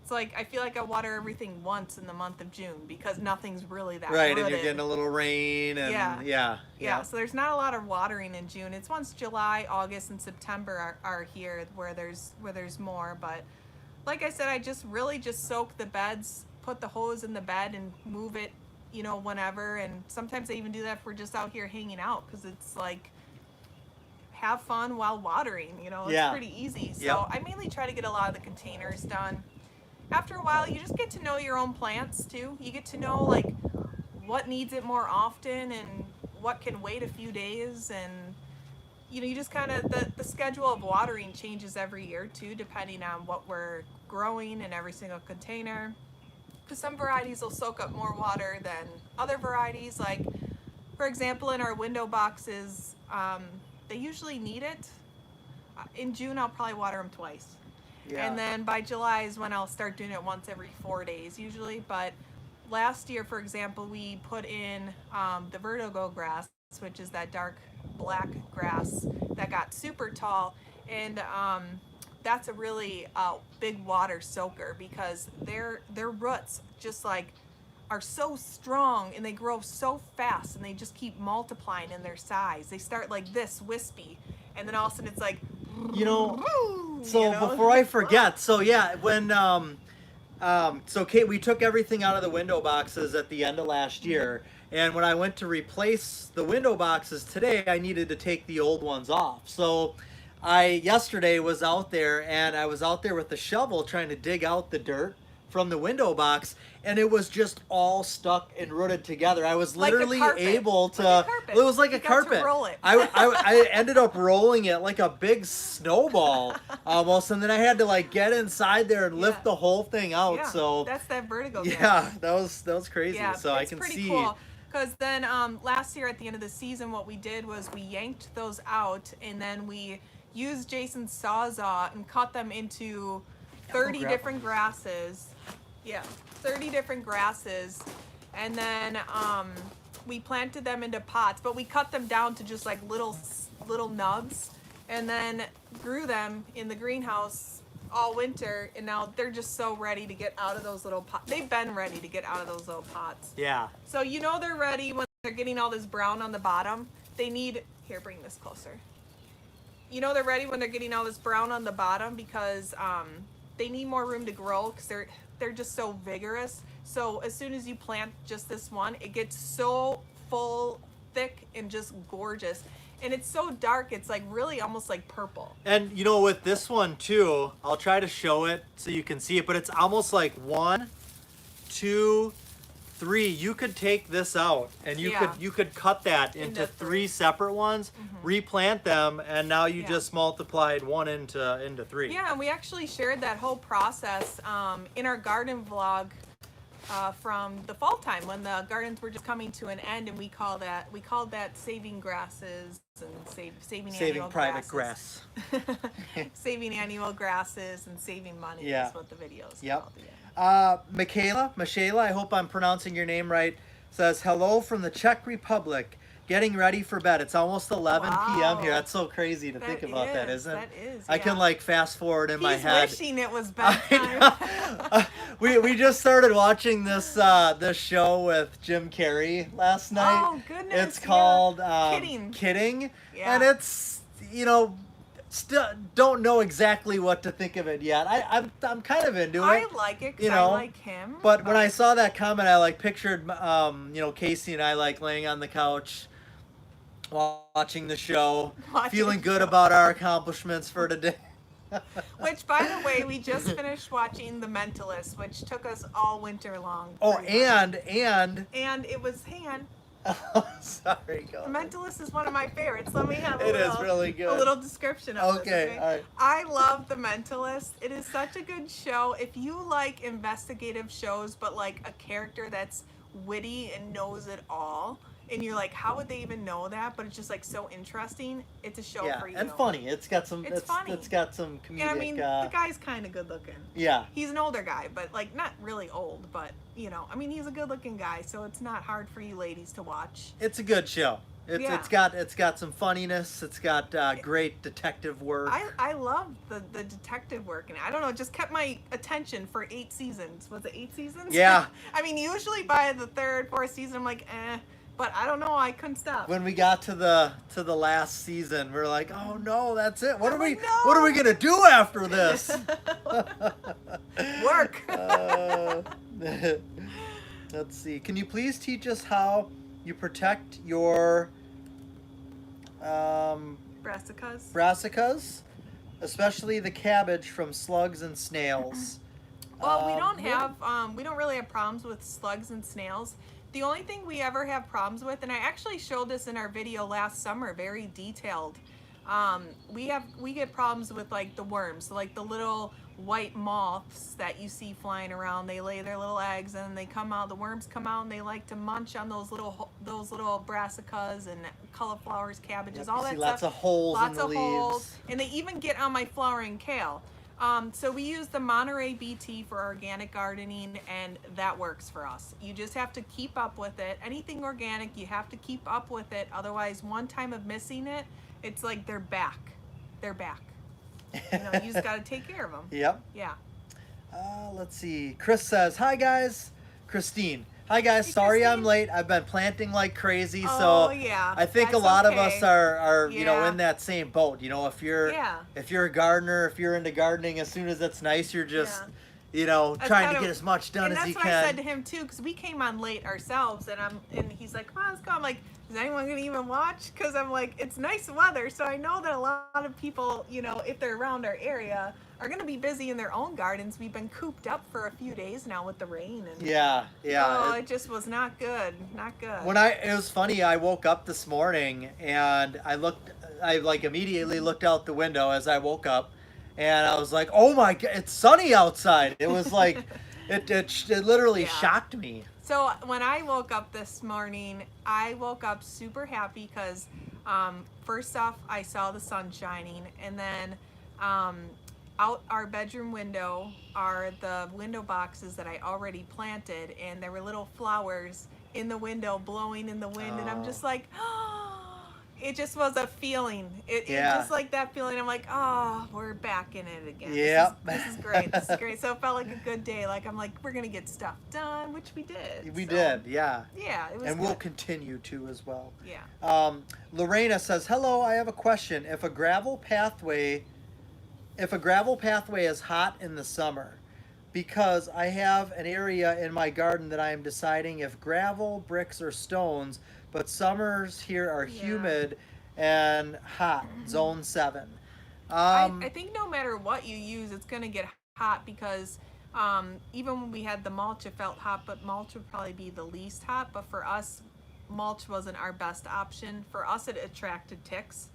S2: it's like I feel like I water everything once in the month of June because nothing's really that
S1: Right, and
S2: rooted.
S1: you're getting a little rain, and
S2: yeah. So there's not a lot of watering in June. It's once July, August, and September are here where there's more. But like I said, I just soak the beds, put the hose in the bed, and move it, whenever. And sometimes I even do that if we're just out here hanging out because it's like have fun while watering. It's pretty easy. So I mainly try to get a lot of the containers done. After a while, you just get to know your own plants too. You get to know like what needs it more often and what can wait a few days, and you just kind of the schedule of watering changes every year too, depending on what we're growing in every single container. Because some varieties will soak up more water than other varieties. Like for example, in our window boxes, they usually need it. In June, I'll probably water them twice. Yeah. And then by July is when I'll start doing it once every 4 days usually. But last year, for example, we put in the vertigo grass, which is that dark black grass that got super tall. And that's a really big water soaker because their roots just like are so strong and they grow so fast and they just keep multiplying in their size. They start like this wispy, and then all of a sudden it's like,
S1: before I forget, when so Kate, we took everything out of the window boxes at the end of last year, and when I went to replace the window boxes today, I needed to take the old ones off. So I yesterday was out there, and I was out there with the shovel trying to dig out the dirt from the window box, and it was just all stuck and rooted together. I was literally able to, it was like a carpet.
S2: Roll it.
S1: I ended up rolling it like a big snowball almost, and then I had to like get inside there and lift the whole thing out.
S2: Yeah,
S1: so
S2: that's that vertigo.
S1: Yeah, that was crazy.
S2: Yeah,
S1: so I can
S2: pretty
S1: see.
S2: Cool. Because then last year at the end of the season, what we did was we yanked those out, and then we used Jason's Sawzall and cut them into 30 different grasses. Yeah, 30 different grasses. And then we planted them into pots, but we cut them down to just like little nubs, and then grew them in the greenhouse all winter, and now they're just so ready to get out of those little pots. They've been ready to get out of those little pots.
S1: Yeah.
S2: So they're ready when they're getting all this brown on the bottom. They need, here, bring this closer. They're ready when they're getting all this brown on the bottom because they need more room to grow because they're just so vigorous. So as soon as you plant just this one, it gets so full, thick, and just gorgeous. And it's so dark, it's like really almost like purple.
S1: And with this one too, I'll try to show it so you can see it, but it's almost like 1, 2, 3. You could take this out and you could cut that into 3 separate ones, replant them, and now you just multiplied 1 into 3.
S2: Yeah, and we actually shared that whole process in our garden vlog from the fall time when the gardens were just coming to an end, and we called that saving grasses and saving annual
S1: private
S2: grasses.
S1: grass.
S2: Saving annual grasses and saving money is what the video is called.
S1: Michaela, I hope I'm pronouncing your name right, says, hello from the Czech Republic. Getting ready for bed. It's almost 11 p.m. here. That's so crazy to think about that, isn't it?
S2: That is.
S1: I can like fast forward in my head.
S2: He's wishing it was bedtime.
S1: We just started watching this show with Jim Carrey last night.
S2: Oh goodness!
S1: It's called
S2: Kidding. Yeah.
S1: And it's still don't know exactly what to think of it yet. I'm kind of into it.
S2: I like it because I like him.
S1: But when I saw that comment, I like pictured Casey and I like laying on the couch, watching the show, feeling good about our accomplishments for today.
S2: Which, by the way, we just finished watching The Mentalist, which took us all winter long.
S1: Oh, and
S2: it was
S1: Oh, sorry, go
S2: The Mentalist is one of my favorites. Let me have
S1: It is really good.
S2: A little description of this.
S1: Okay, all right.
S2: I love The Mentalist. It is such a good show. If you like investigative shows, but like a character that's witty and knows it all, and you're like, how would they even know that? But it's just like so interesting. It's a show for you.
S1: And funny. It's got some.
S2: It's funny.
S1: It's got some comedic.
S2: And I mean, the guy's kind of good looking.
S1: Yeah.
S2: He's an older guy, but like not really old. But I mean, he's a good looking guy, so it's not hard for you ladies to watch.
S1: It's a good show.
S2: Yeah.
S1: It's got some funniness. It's got great detective work.
S2: I love the detective work, and I don't know, it just kept my attention for 8 seasons. Was it 8 seasons?
S1: Yeah.
S2: I mean, usually by the third, fourth season, I'm like, but I don't know, I couldn't stop.
S1: When we got to the last season, we're like, oh no, that's it.
S2: I'm like,
S1: What are we
S2: no.
S1: gonna do after this?
S2: Work.
S1: Let's see. Can you please teach us how you protect your brassicas, especially the cabbage from slugs and snails?
S2: Well, we don't really have problems with slugs and snails. The only thing we ever have problems with, and I actually showed this in our video last summer, very detailed. We get problems with like the worms, like the little white moths that you see flying around. They lay their little eggs and they come out. The worms come out and they like to munch on those little brassicas and cauliflowers, cabbages, all that stuff.
S1: Lots of holes in the leaves.
S2: And they even get on my flowering kale. So we use the Monterey BT for organic gardening, and that works for us. You just have to keep up with it. Anything organic, you have to keep up with it. Otherwise, one time of missing it, it's like they're back. They're back. You know, you just got to take care of them.
S1: Yep.
S2: Yeah.
S1: Let's see. Chris says, "Hi guys." Christine. Hi guys.
S2: Hey,
S1: Sorry
S2: Christine.
S1: I'm late. I've been planting like crazy,
S2: Oh,
S1: so
S2: yeah.
S1: I think
S2: That's
S1: a lot of
S2: okay.
S1: us are you know
S2: Yeah.
S1: in that same boat. You know, if you're a gardener, if you're into gardening, as soon as it's nice, you're just you know
S2: That's
S1: trying
S2: kind
S1: to
S2: of-
S1: get as much done
S2: and
S1: as you
S2: that's what I said
S1: can.
S2: to him too, because we came on late ourselves, and he's like, "Come on, let's go." I'm like, "Is anyone gonna even watch?" Because I'm like, it's nice weather, so I know that a lot of people, you know, if they're around our area, are gonna be busy in their own gardens. We've been cooped up for a few days now with the rain, and
S1: Yeah.
S2: oh, it just was not good, not good.
S1: It was funny. I woke up this morning and I like immediately looked out the window as I woke up, and I was like, "Oh my God, it's sunny outside!" It was like, it literally shocked me.
S2: So when I woke up this morning, I woke up super happy because first off, I saw the sun shining, and then out our bedroom window are the window boxes that I already planted, and there were little flowers in the window blowing in the wind, and I'm just like, it just was a feeling. It just like that feeling. I'm like, oh, we're back in it again.
S1: Yep.
S2: This is great. This is great. So it felt like a good day. Like I'm like, we're gonna get stuff done, which we did.
S1: We did, yeah.
S2: Yeah, it was.
S1: And
S2: good.
S1: we'll continue to as well.
S2: Yeah.
S1: Lorena says, "Hello, I have a question. If a gravel pathway is hot in the summer, because I have an area in my garden that I am deciding if gravel, bricks, or stones, but summers here are humid and hot, zone 7.
S2: I think no matter what you use, it's gonna get hot because even when we had the mulch, it felt hot, but mulch would probably be the least hot. But for us, mulch wasn't our best option. For us, it attracted ticks.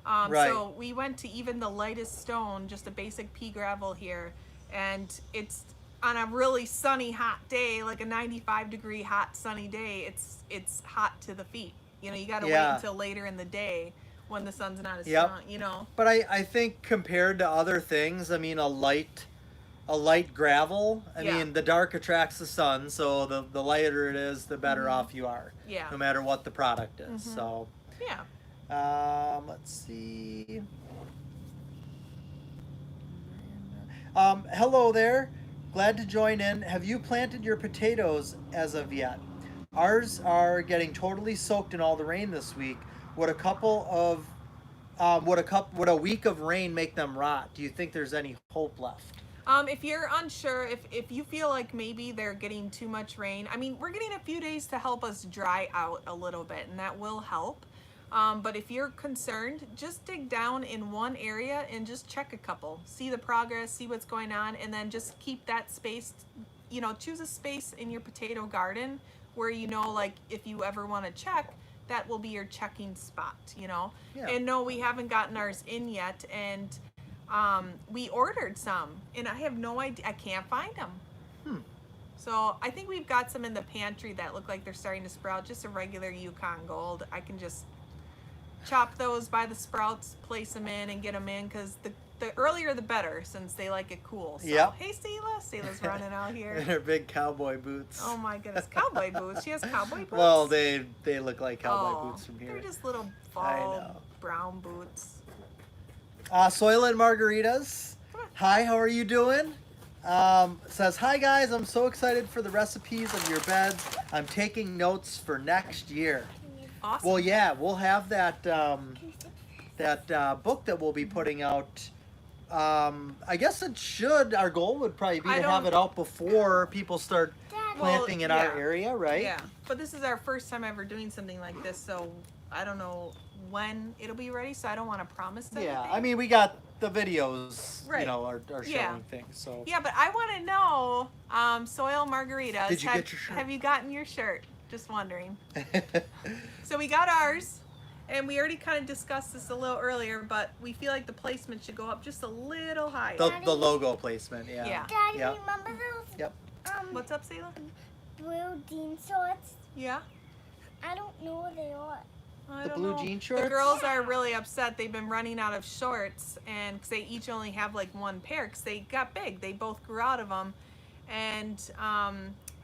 S1: Right.
S2: So we went to even the lightest stone, just a basic pea gravel here, and it's on a really sunny, hot day, like a 95-degree hot, sunny day. It's hot to the feet. You know, you got to wait until later in the day when the sun's not as strong. You know.
S1: But I think compared to other things, I mean, a light gravel. I mean, the dark attracts the sun, so the lighter it is, the better off you are.
S2: Yeah.
S1: No matter what the product is. So.
S2: Yeah.
S1: Let's see. Hello there. Glad to join in. Have you planted your potatoes as of yet? Ours are getting totally soaked in all the rain this week. Would a week of rain make them rot? Do you think there's any hope left?
S2: If you're unsure, if you feel like maybe they're getting too much rain, I mean, we're getting a few days to help us dry out a little bit, and that will help. But if you're concerned, just dig down in one area and just check a couple. See the progress, see what's going on, and then just keep that space, you know, choose a space in your potato garden where you know, like, if you ever want to check, that will be your checking spot, you know?
S1: Yeah.
S2: And no, we haven't gotten ours in yet, and we ordered some, and I have no idea, I can't find them. So I think we've got some in the pantry that look like they're starting to sprout, just a regular Yukon Gold. I can just chop those by the sprouts, place them in, and get them in, because the earlier the better, since they like it cool. So,
S1: Yep.
S2: hey, Selah. Selah's running out
S1: In
S2: here.
S1: her big cowboy boots.
S2: Oh my goodness, cowboy boots. She has cowboy boots.
S1: Well, they look like cowboy boots from here.
S2: They're just little
S1: I
S2: fall
S1: know.
S2: brown boots.
S1: Soylent Margaritas. Hi, how are you doing? Says, hi guys, I'm so excited for the recipes of your beds. I'm taking notes for next year.
S2: Awesome.
S1: Well, yeah, we'll have that book that we'll be putting out. I guess our goal would probably be to have it out before people start planting in our area, right?
S2: Yeah, but this is our first time ever doing something like this, so I don't know when it'll be ready, so I don't want to promise anything.
S1: Yeah, I mean, we got the videos,
S2: Right.
S1: are showing things, so.
S2: Yeah, but I want to know, Soil Margaritas.
S1: Did you get your shirt?
S2: Have you gotten your shirt? Just wondering. So we got ours, and we already kind of discussed this a little earlier, but we feel like the placement should go up just a little higher.
S1: the logo placement, yeah.
S2: Yeah.
S3: Daddy,
S1: Yep.
S3: remember those
S1: Yep.
S2: What's up, Selah?
S3: blue jean shorts?
S2: Yeah?
S3: I don't know what they are.
S2: I
S1: The
S2: don't
S1: blue
S2: know.
S1: jean
S2: The
S1: shorts?
S2: girls are really upset. They've been running out of shorts, and because they each only have like one pair, because they got big. They both grew out of them, and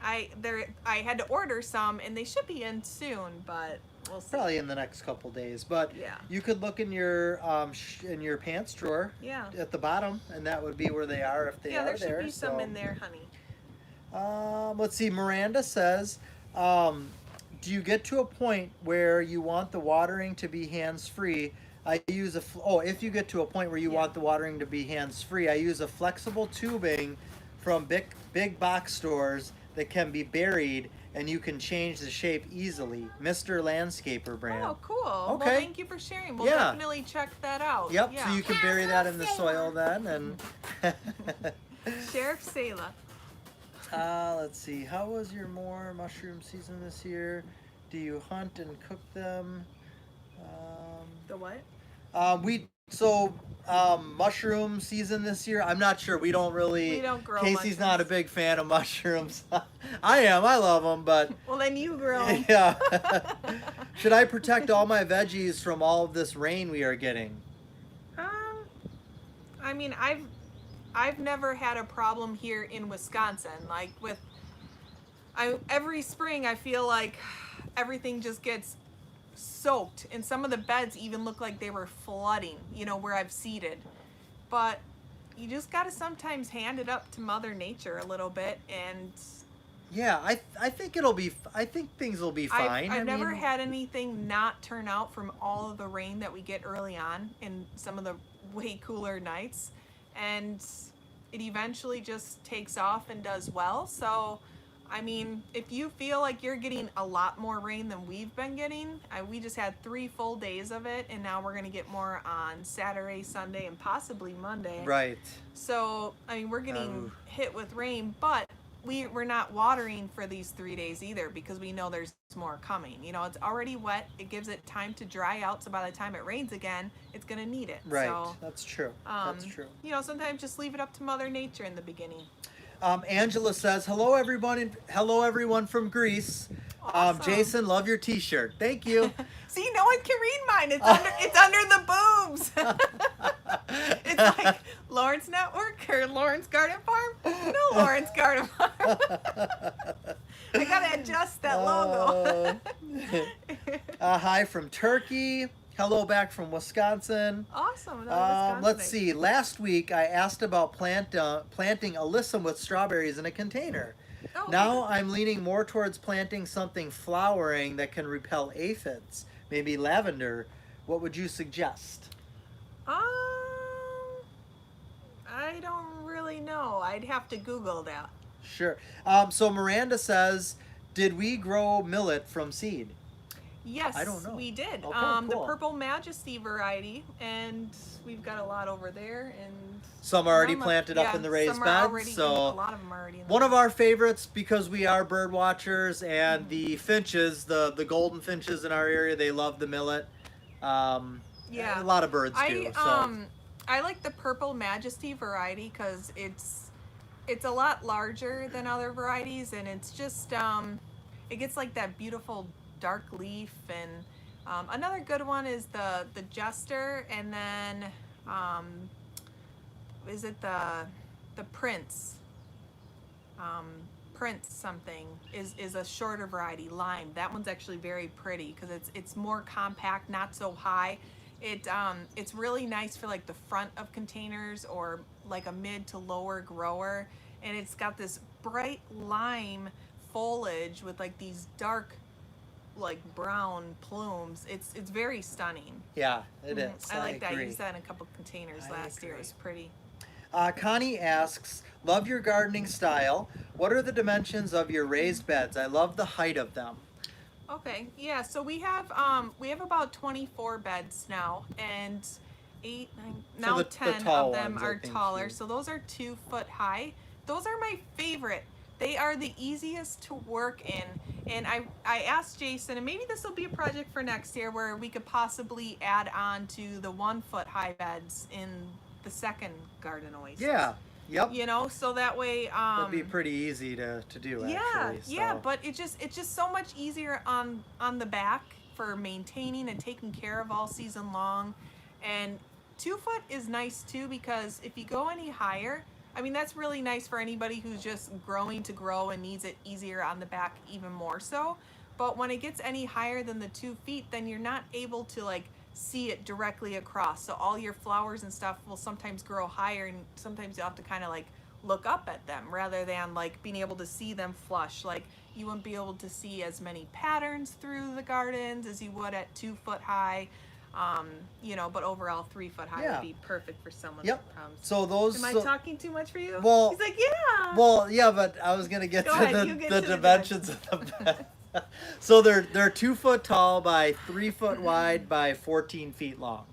S2: I had to order some, and they should be in soon, but we'll see.
S1: Probably in the next couple days, but
S2: Yeah.
S1: you could look in your pants drawer
S2: Yeah.
S1: at the bottom, and that would be where they are if they
S2: Yeah,
S1: are
S2: there should
S1: there.
S2: be some
S1: so.
S2: in there, honey.
S1: Let's see. Miranda says, do you get to a point where you want the watering to be hands-free? I use if you get to a point where you want the watering to be hands-free, I use a flexible tubing from big box stores that can be buried, and you can change the shape easily. Mr. Landscaper brand.
S2: Oh, cool.
S1: Okay.
S2: Well, thank you for sharing. We'll
S1: Yeah.
S2: definitely check that out.
S1: Yep.
S2: Yeah.
S1: So you can bury that in the soil then, and.
S2: Sheriff Selah.
S1: Let's see. How was your mushroom season this year? Do you hunt and cook them?
S2: The what?
S1: Mushroom season this year. I'm not sure. We don't
S2: grow
S1: Casey's not a
S2: mushrooms.
S1: big fan of mushrooms. I am. I love them, but
S2: Well, then you grow.
S1: yeah. Should I protect all my veggies from all of this rain we are getting?
S2: I mean, I've never had a problem here in Wisconsin. Like every spring, I feel like everything just gets soaked, and some of the beds even look like they were flooding, where I've seeded. But you just got to sometimes hand it up to Mother Nature a little bit, and
S1: Yeah, I think I think things will be fine.
S2: I've never had anything not turn out from all of the rain that we get early on and some of the way cooler nights, and it eventually just takes off and does well. So I mean, if you feel like you're getting a lot more rain than we've been getting, we just had 3 full days of it, and now we're going to get more on Saturday, Sunday, and possibly Monday.
S1: Right.
S2: So, I mean, we're getting hit with rain, but we're not watering for these 3 days either, because we know there's more coming. It's already wet. It gives it time to dry out, so by the time it rains again, it's going to need it.
S1: Right.
S2: So,
S1: That's true. That's true.
S2: Sometimes just leave it up to Mother Nature in the beginning.
S1: Angela says, hello everyone from Greece.
S2: Awesome.
S1: Jason, love your t-shirt. Thank you.
S2: See, no one can read mine. It's under the boobs. It's like Lawrence Network or Lawrence Garden Farm. No, Lawrence Garden Farm. I gotta adjust that logo.
S1: Hi from Turkey. Hello back from Wisconsin.
S2: Awesome.
S1: Let's see. Last week I asked about planting alyssum with strawberries in a container.
S2: Oh,
S1: Now I'm leaning more towards planting something flowering that can repel aphids. Maybe lavender. What would you suggest?
S2: I don't really know. I'd have to Google that.
S1: Sure. So Miranda says, did we grow millet from seed?
S2: Yes,
S1: I don't know.
S2: we did.
S1: Okay,
S2: The
S1: cool.
S2: Purple Majesty variety, and we've got a lot over there. And
S1: Some are already planted up in the raised
S2: some are
S1: beds.
S2: already,
S1: So
S2: a lot of them are already in the
S1: one of our favorites, because we are bird watchers, and the finches, the golden finches in our area, they love the millet.
S2: Yeah.
S1: A lot of birds do.
S2: I like the Purple Majesty variety because it's a lot larger than other varieties, and it's just it gets like that beautiful dark leaf. And another good one is the Jester, and then is it the Prince? Prince something is a shorter variety, lime. That one's actually very pretty because it's more compact, not so high. It's really nice for like the front of containers or like a mid to lower grower, and it's got this bright lime foliage with like these dark like brown plumes. It's very stunning.
S1: Yeah, it is.
S2: I like that. I
S1: agree.
S2: used that in a couple containers last year. It was pretty.
S1: Connie asks, love your gardening style. What are the dimensions of your raised beds? I love the height of them.
S2: Okay, yeah, so we have about 24 beds now, and 8, 9, now
S1: the
S2: 10
S1: tall
S2: of them
S1: ones, I
S2: are
S1: think,
S2: taller.
S1: too.
S2: So those are 2 foot high. Those are my favorite. They are the easiest to work in. And I asked Jason, and maybe this will be a project for next year where we could possibly add on to the 1 foot high beds in the second garden oasis.
S1: Yeah. Yep.
S2: You know, so that way
S1: That'd be pretty easy to do,
S2: yeah,
S1: actually.
S2: yeah,
S1: So.
S2: but it's just so much easier on the back for maintaining and taking care of all season long. And 2 foot is nice too, because if you go any higher, I mean, that's really nice for anybody who's just growing to grow and needs it easier on the back even more so. But when it gets any higher than the 2 feet, then you're not able to like see it directly across. So all your flowers and stuff will sometimes grow higher, and sometimes you'll have to kind of like look up at them rather than like being able to see them flush. Like you wouldn't be able to see as many patterns through the gardens as you would at 2 foot high. You know, but overall 3 foot high
S1: Yeah.
S2: would be perfect for someone
S1: Yep.
S2: with problems.
S1: So those.
S2: Am I
S1: so-
S2: talking too much for you?
S1: Well-
S2: He's like, yeah.
S1: Well, yeah, but I was gonna get
S2: Go
S1: to
S2: ahead, you get
S1: the
S2: to the
S1: dimensions of the bed. So they're 2 foot tall by 3 foot wide by 14 feet long,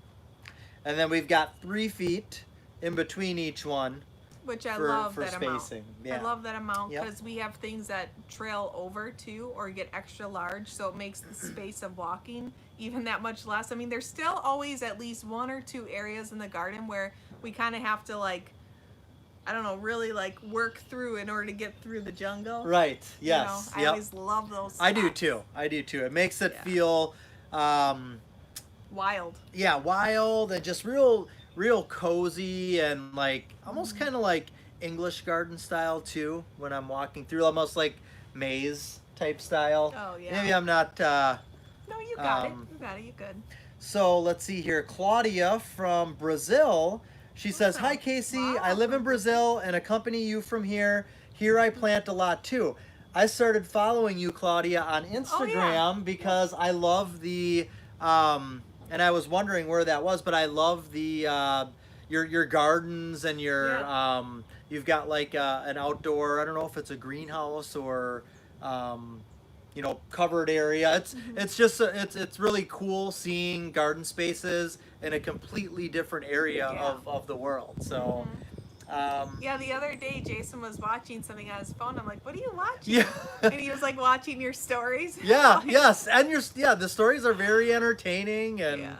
S1: and then we've got 3 feet in between each one.
S2: Which I
S1: for-
S2: love
S1: for
S2: that amount.
S1: spacing,
S2: I
S1: yeah.
S2: love that amount
S1: Yep.
S2: because we have things that trail over too or get extra large, so it makes the space of walking even that much less. I mean, there's still always at least 1 or 2 areas in the garden where we kind of have to like, I don't know, really like work through in order to get through the jungle.
S1: Right.
S2: You
S1: Yes.
S2: know, I
S1: Yep.
S2: always love those.
S1: I do
S2: spots.
S1: too. I do too. It makes it
S2: Yeah.
S1: feel,
S2: Wild.
S1: yeah, wild and just real cozy and like almost kind of like English garden style too. When I'm walking through, almost like maze type style.
S2: Oh, yeah.
S1: Maybe I'm not.
S2: No, you got it.
S1: Um,
S2: You got it. You good.
S1: So let's see here. Claudia from Brazil. She says,
S2: Wow.
S1: "Hi Casey,
S2: Wow.
S1: I live in Brazil and accompany you from here. Here I plant a lot too. I started following you, Claudia, on Instagram because I love the and I was wondering where that was, but I love the your gardens and your you've got like an outdoor, I don't know if it's a greenhouse or you know, covered area. It's just it's really cool seeing garden spaces in a completely different area
S2: Yeah.
S1: of the world. So
S2: Yeah, the other day Jason was watching something on his phone. I'm like, "What are you watching?"
S1: yeah.
S2: And he was like watching your stories.
S1: Yeah,
S2: Like,
S1: yes, and the stories are very entertaining, and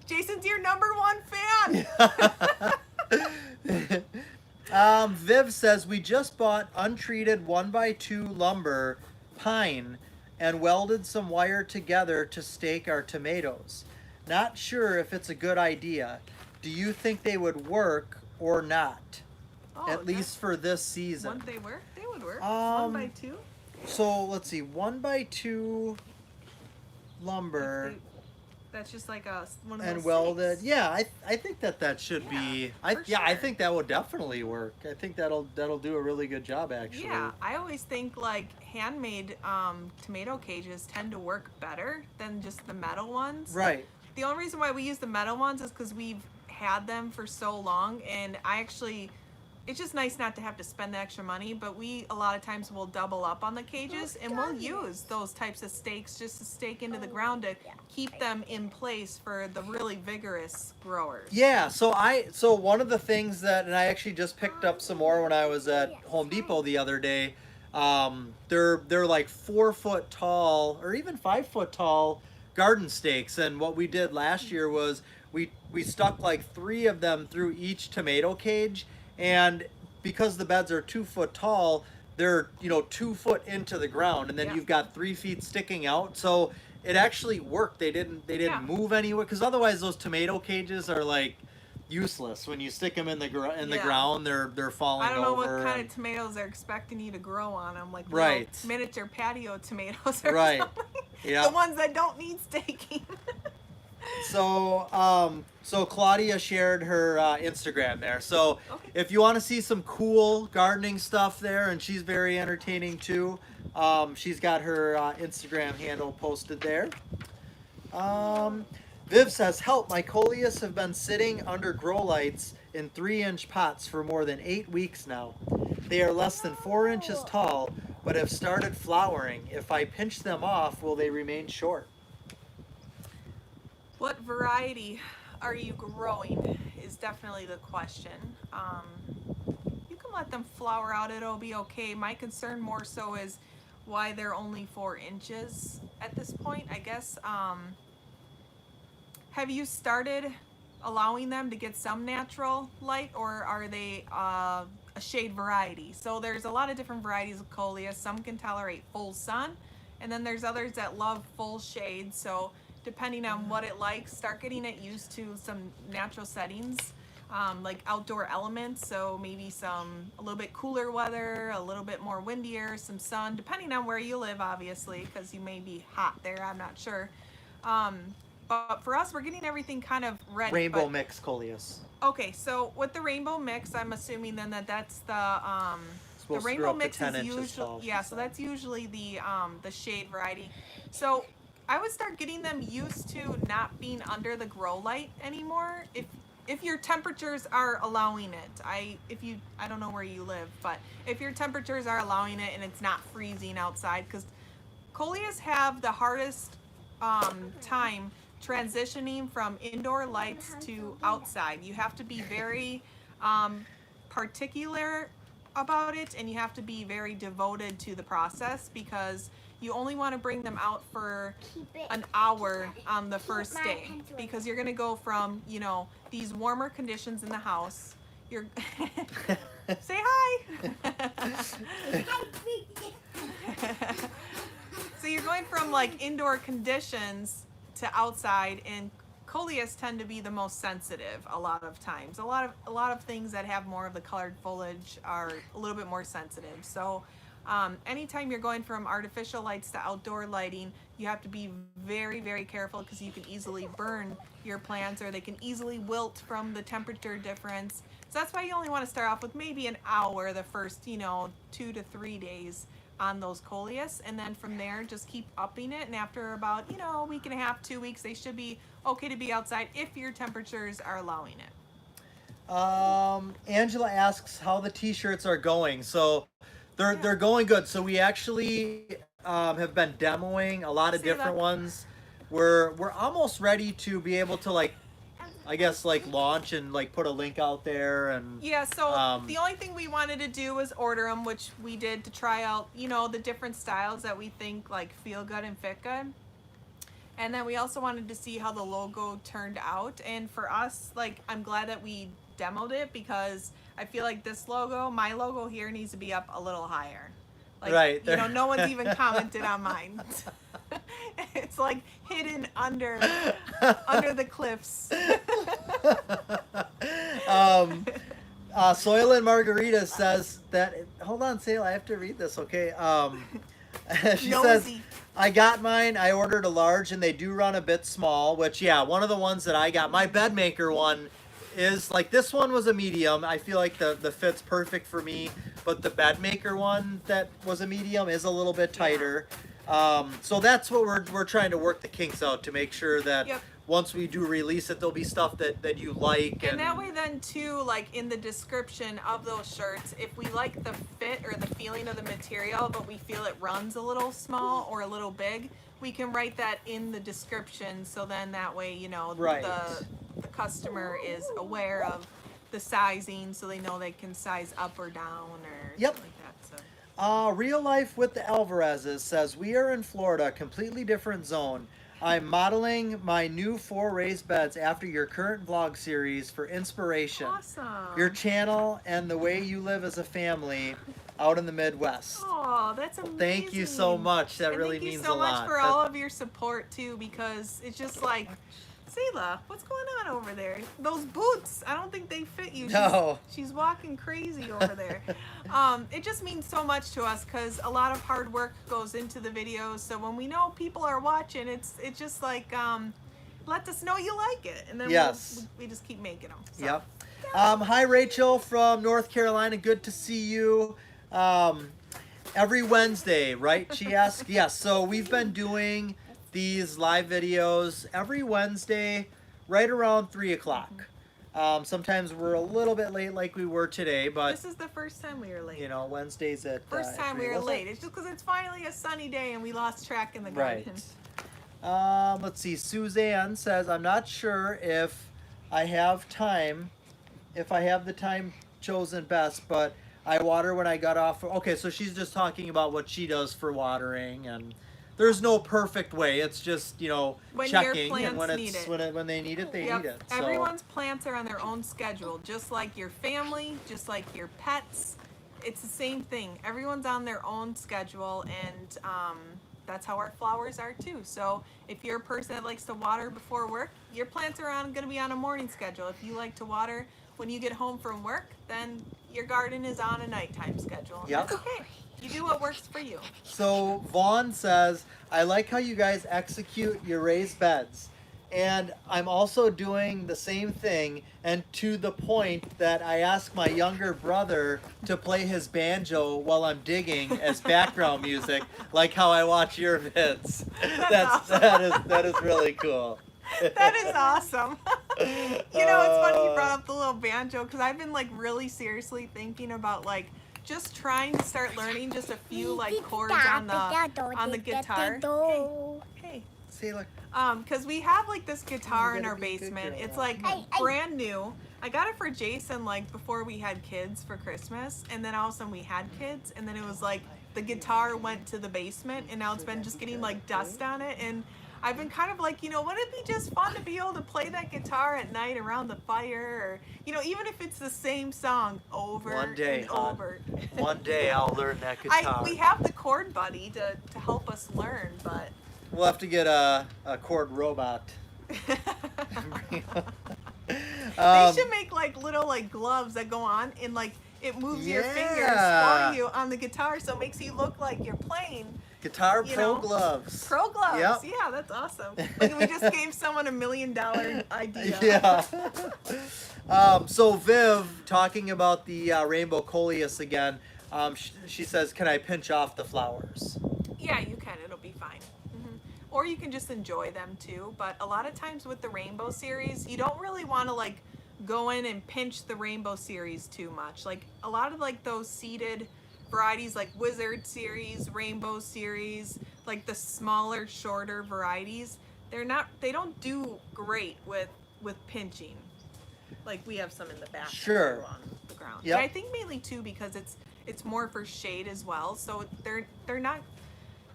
S2: Jason's your #1 fan.
S1: Viv says we just bought untreated 1x2 lumber pine and welded some wire together to stake our tomatoes. Not sure if it's a good idea. Do you think they would work or not?
S2: Oh,
S1: At least for this season.
S2: Wouldn't they work? They would work.
S1: Um,
S2: 1x2.
S1: So let's see, 1x2 lumber.
S2: That's just like one of
S1: And
S2: those
S1: welded.
S2: stakes.
S1: Yeah, I think that should be. I
S2: for
S1: I
S2: sure.
S1: think that will definitely work. I think that'll do a really good job actually.
S2: Yeah, I always think like handmade tomato cages tend to work better than just the metal ones.
S1: Right.
S2: The only reason why we use the metal ones is because we've had them for so long, and it's just nice not to have to spend the extra money, but we a lot of times will double up on the cages and we'll use those types of stakes just to stake into the ground to keep them in place for the really vigorous growers.
S1: Yeah. So one of the things that, and I actually just picked up some more when I was at Home Depot the other day. They're like 4 foot tall or even 5 foot tall garden stakes, and what we did last year was we stuck like 3 of them through each tomato cage, and because the beds are 2 foot tall, they're 2 foot into the ground, and then
S2: Yeah.
S1: you've got 3 feet sticking out. So it actually worked. They didn't
S2: Yeah.
S1: move anywhere, because otherwise those tomato cages are like useless. When you stick them in the
S2: Yeah.
S1: ground, they're falling
S2: I don't know
S1: over.
S2: what kind of tomatoes they're expecting you to grow on them, like
S1: Right.
S2: little miniature patio tomatoes or
S1: Right.
S2: something.
S1: Yeah.
S2: The ones that don't need staking.
S1: So Claudia shared her Instagram there. So
S2: Okay.
S1: if you want to see some cool gardening stuff there, and she's very entertaining too, she's got her Instagram handle posted there. Viv says, "Help! My coleus have been sitting under grow lights in 3-inch pots for more than 8 weeks now. They are less than 4 inches tall, but have started flowering. If I pinch them off, will they remain short?"
S2: What variety are you growing is definitely the question. You can let them flower out, it'll be okay. My concern more so is why they're only 4 inches at this point, I guess. Have you started allowing them to get some natural light, or are they a shade variety? So there's a lot of different varieties of coleus. Some can tolerate full sun, and then there's others that love full shade. So depending on what it likes, start getting it used to some natural settings, like outdoor elements. So maybe a little bit cooler weather, a little bit more windier, some sun, depending on where you live, obviously, because you may be hot there, I'm not sure. But for us, we're getting everything kind of ready.
S1: Rainbow mix coleus.
S2: Okay, so with the rainbow mix, I'm assuming then that's the
S1: Supposed to
S2: rainbow
S1: grow up to
S2: mix
S1: 10
S2: is
S1: inches
S2: usually
S1: tall, she
S2: yeah, so
S1: said.
S2: that's usually the shade variety. So I would start getting them used to not being under the grow light anymore. If your temperatures are allowing it. I don't know where you live, but if your temperatures are allowing it and it's not freezing outside, because coleus have the hardest time transitioning from indoor lights to outside. You have to be very particular about it, and you have to be very devoted to the process, because you only want to bring them out for an hour on the first day, because you're going to go from, these warmer conditions in the house. You're say hi. So you're going from like indoor conditions to outside, and coleus tend to be the most sensitive a lot of times. A lot of things that have more of the colored foliage are a little bit more sensitive. So anytime you're going from artificial lights to outdoor lighting, you have to be very, very careful, because you can easily burn your plants, or they can easily wilt from the temperature difference. So that's why you only want to start off with maybe an hour the first 2 to 3 days on those coleus, and then from there just keep upping it, and after about a week and a half, 2 weeks, they should be okay to be outside if your temperatures are allowing it.
S1: Angela asks how the t-shirts are going. So they're going good. So we actually have been demoing a lot of different ones. We're almost ready to be able to launch and put a link out there. And
S2: yeah, so the only thing we wanted to do was order them, which we did, to try out the different styles that we think feel good and fit good. And then we also wanted to see how the logo turned out. And for us, I'm glad that we demoed it, because I feel like this logo, my logo here, needs to be up a little higher.
S1: Right.
S2: No one's even commented on mine. It's hidden under the cliffs.
S1: Soil and Margarita says that. Hold on, Sayla, I have to read this. Okay. She says, "I got mine. I ordered a large, and they do run a bit small." Which, yeah, one of the ones that I got, my bed maker one, is this one was a medium. I feel like the fit's perfect for me, but the bed maker one that was a medium is a little bit tighter. So that's what we're trying to work the kinks out to make sure that once we do release it, there'll be stuff that you like.
S2: And that way then too, in the description of those shirts, if we like the fit or the feeling of the material, but we feel it runs a little small or a little big, we can write that in the description. So then that way, the customer is aware of the sizing, so they know they can size up or down or something like that. So.
S1: Real Life with the Alvarezes says, "We are in Florida, completely different zone. I'm modeling my new 4 raised beds after your current vlog series for inspiration.
S2: Awesome.
S1: Your channel and the way you live as a family out in the Midwest."
S2: Oh, that's amazing.
S1: Thank you so much. That really means a lot.
S2: Thank you so much for all of your support too, because it's just Selah, what's going on over there? Those boots, I don't think they fit you.
S1: No.
S2: She's walking crazy over there. It just means so much to us because a lot of hard work goes into the videos. So when we know people are watching, it's just like let us know you like it, and then
S1: Yes.
S2: we just keep making them. So.
S1: Yep. Hi, Rachel from North Carolina. Good to see you. Every Wednesday, right? She asked. Yes. So we've been doing these live videos every Wednesday, right around 3 o'clock. Sometimes we're a little bit late, like we were today, but
S2: This is the first time we were late.
S1: you know, Wednesdays at
S2: First time we
S1: 3,
S2: were
S1: was it?
S2: late. It's just because it's finally a sunny day and we lost track in the garden.
S1: Right. Let's see. Suzanne says, I'm not sure if I have the time chosen best, but I water when I got off. Okay, so she's just talking about what she does for watering, and there's no perfect way. It's just, you know,
S2: When your
S1: checking, and
S2: plants
S1: when
S2: need
S1: it's
S2: it.
S1: when they need it, they
S2: Yep.
S1: need it. So,
S2: Everyone's plants are on their own schedule, just like your family, just like your pets. It's the same thing. Everyone's on their own schedule, and that's how our flowers are too. So if you're a person that likes to water before work, your plants are going to be on a morning schedule. If you like to water when you get home from work, then your garden is on a nighttime schedule.
S1: Yep.
S2: That's okay. You do what works for you.
S1: So Vaughn says, I like how you guys execute your raised beds. And I'm also doing the same thing, and to the point that I ask my younger brother to play his banjo while I'm digging as background music, like how I watch your vids.
S2: Awesome.
S1: That is really cool.
S2: That is awesome. You know, it's funny you brought up the little banjo because I've been like really seriously thinking about like just trying to start learning just a few like chords on the guitar. Hey.
S1: See, look.
S2: Because we have like this guitar
S1: You
S2: in
S1: gotta
S2: our
S1: be a good
S2: basement.
S1: girl.
S2: It's like
S3: Hey.
S2: brand new. I got it for Jason like before we had kids for Christmas, and then all of a sudden we had kids, and then it was like the guitar went to the basement, and now it's been just getting like dust on it, and I've been kind of like, you know, wouldn't it be just fun to be able to play that guitar at night around the fire, or you know, even if it's the same song over
S1: One day,
S2: and
S1: hon.
S2: over.
S1: One day I'll learn that guitar.
S2: We have the chord buddy to help us learn, but
S1: We'll have to get a chord robot.
S2: they should make like little like gloves that go on and like it moves your fingers for you on the guitar, so it makes you look like you're playing.
S1: Guitar
S2: You
S1: Pro
S2: know,
S1: gloves.
S2: Pro gloves.
S1: Yep.
S2: Yeah, that's awesome. Like we just gave someone $1 million idea.
S1: Yeah. So Viv, talking about the rainbow coleus again, she says, can I pinch off the flowers?
S2: Yeah, you can. It'll be fine. Or you can just enjoy them too. But a lot of times with the rainbow series, you don't really want to like go in and pinch the rainbow series too much. Like a lot of like those seeded varieties like Wizard series, Rainbow series, like the smaller, shorter varieties, they don't do great with pinching. Like we have some in the back
S1: Sure.
S2: on the ground.
S1: Yep.
S2: But I think mainly too because it's more for shade as well. So they're not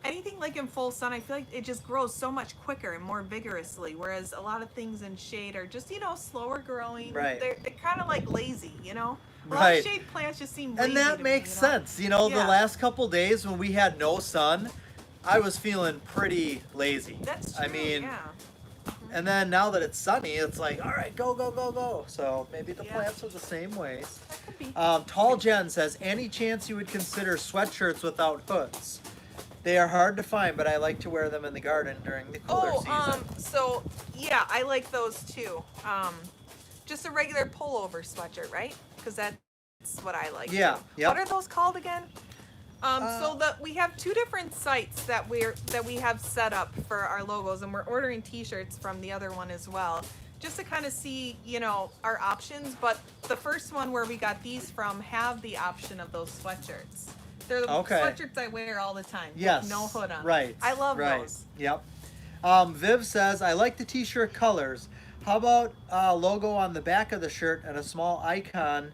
S2: anything like in full sun. I feel like it just grows so much quicker and more vigorously, whereas a lot of things in shade are just, you know, slower growing.
S1: Right.
S2: They're kind of like lazy, you know. A lot
S1: Right.
S2: of shade plants just seem lazy
S1: And that
S2: to
S1: makes
S2: me, you know?
S1: sense. You know,
S2: Yeah.
S1: the last couple days when we had no sun, I was feeling pretty lazy.
S2: That's true.
S1: I mean,
S2: yeah.
S1: and then now that it's sunny, it's like, all right, go, go, go, go. So maybe the
S2: Yeah.
S1: plants are the same ways.
S2: That could be.
S1: Tall Jen says, any chance you would consider sweatshirts without hoods? They are hard to find, but I like to wear them in the garden during the cooler season.
S2: So yeah, I like those too. Just a regular pullover sweatshirt, right? Because that's what I like.
S1: Yeah,
S2: too.
S1: yep.
S2: What are those called again? So we have two different sites that we have set up for our logos, and we're ordering T-shirts from the other one as well, just to kind of see, you know, our options. But the first one where we got these from have the option of those sweatshirts. They're the
S1: Okay.
S2: sweatshirts I wear all the time. with
S1: Yes.
S2: no hood on.
S1: Right.
S2: I love
S1: right.
S2: those.
S1: Yep. Viv says, I like the t-shirt colors. How about a logo on the back of the shirt and a small icon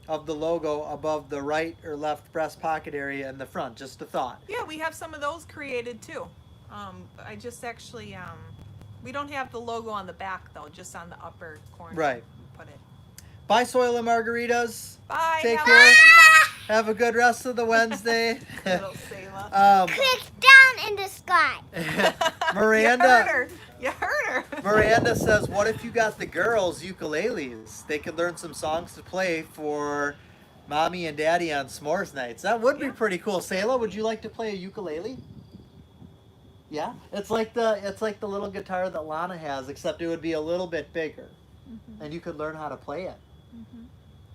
S1: of the logo above the right or left breast pocket area in the front? Just a thought.
S2: Yeah, we have some of those created too. I just actually, we don't have the logo on the back though, just on the upper corner.
S1: Right.
S2: Put it.
S1: Bye, Soil and Margaritas.
S2: Bye.
S1: Take
S2: have
S1: care.
S2: a
S1: Have a good rest of the Wednesday.
S2: little Selah.
S3: Click down in the sky.
S2: You heard
S1: Miranda.
S2: her. You heard her. here.
S1: Miranda says, what if you got the girls ukuleles? They could learn some songs to play for mommy and daddy on s'mores nights. That would be
S2: Yeah.
S1: pretty cool. Sayla, would you like to play a ukulele? Yeah, it's like the little guitar that Lana has, except it would be a little bit bigger, and you could learn how to play it,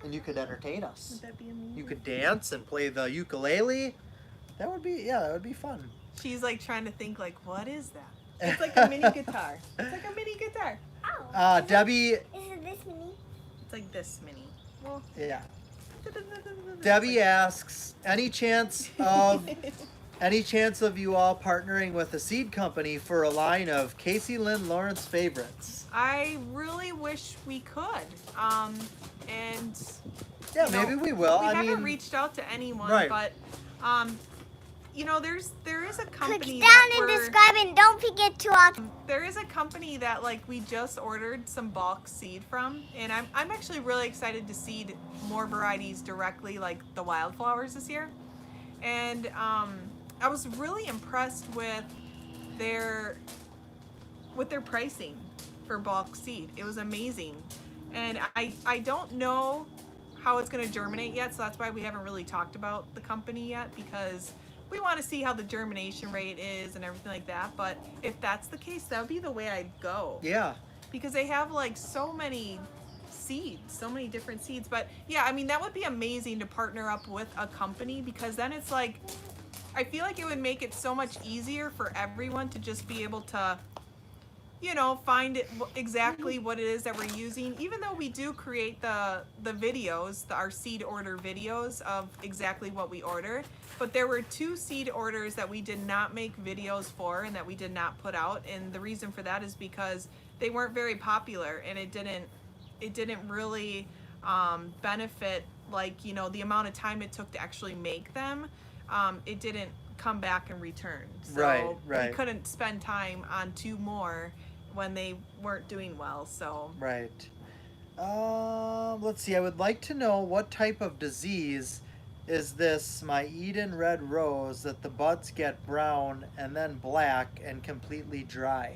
S1: and you could entertain us.
S2: Would that be amazing?
S1: You could dance and play the ukulele. That would be fun.
S2: She's like trying to think like, what is that? It's like a mini guitar. It's like a mini guitar.
S3: Oh.
S1: Debbie,
S3: Is it this mini?
S2: It's like this mini. Well,
S1: yeah. Debbie asks, any chance of you all partnering with a seed company for a line of Casey Lynn Lawrence favorites?
S2: I really wish we could. And
S1: Yeah,
S2: you know,
S1: maybe we will.
S2: we
S1: I
S2: haven't
S1: mean,
S2: reached out to anyone,
S1: Right.
S2: but you know, there is a
S3: Click
S2: company
S3: down
S2: that
S3: and
S2: we're-
S3: subscribe and don't forget to
S2: there is a company that like we just ordered some bulk seed from, and I'm actually really excited to seed more varieties directly, like the wildflowers this year. And I was really impressed with their pricing for bulk seed. It was amazing, and I don't know how it's going to germinate yet, so that's why we haven't really talked about the company yet, because we want to see how the germination rate is and everything like that. But if that's the case, that would be the way I'd go,
S1: yeah.
S2: because they have like so many seeds, so many different seeds. But yeah, I mean, that would be amazing to partner up with a company, because then it's like, I feel like it would make it so much easier for everyone to just be able to, you know, find it exactly what it is that we're using. Even though we do create the videos, our seed order videos of exactly what we ordered, but there were 2 seed orders that we did not make videos for and that we did not put out. And the reason for that is because they weren't very popular, and it didn't really benefit, like, you know, the amount of time it took to actually make them. It didn't come back and return. So
S1: Right.
S2: we couldn't spend time on 2 more when they weren't doing well. So
S1: Right. Let's see. I would like to know what type of disease is this, my Eden red rose, that the buds get brown and then black and completely dry.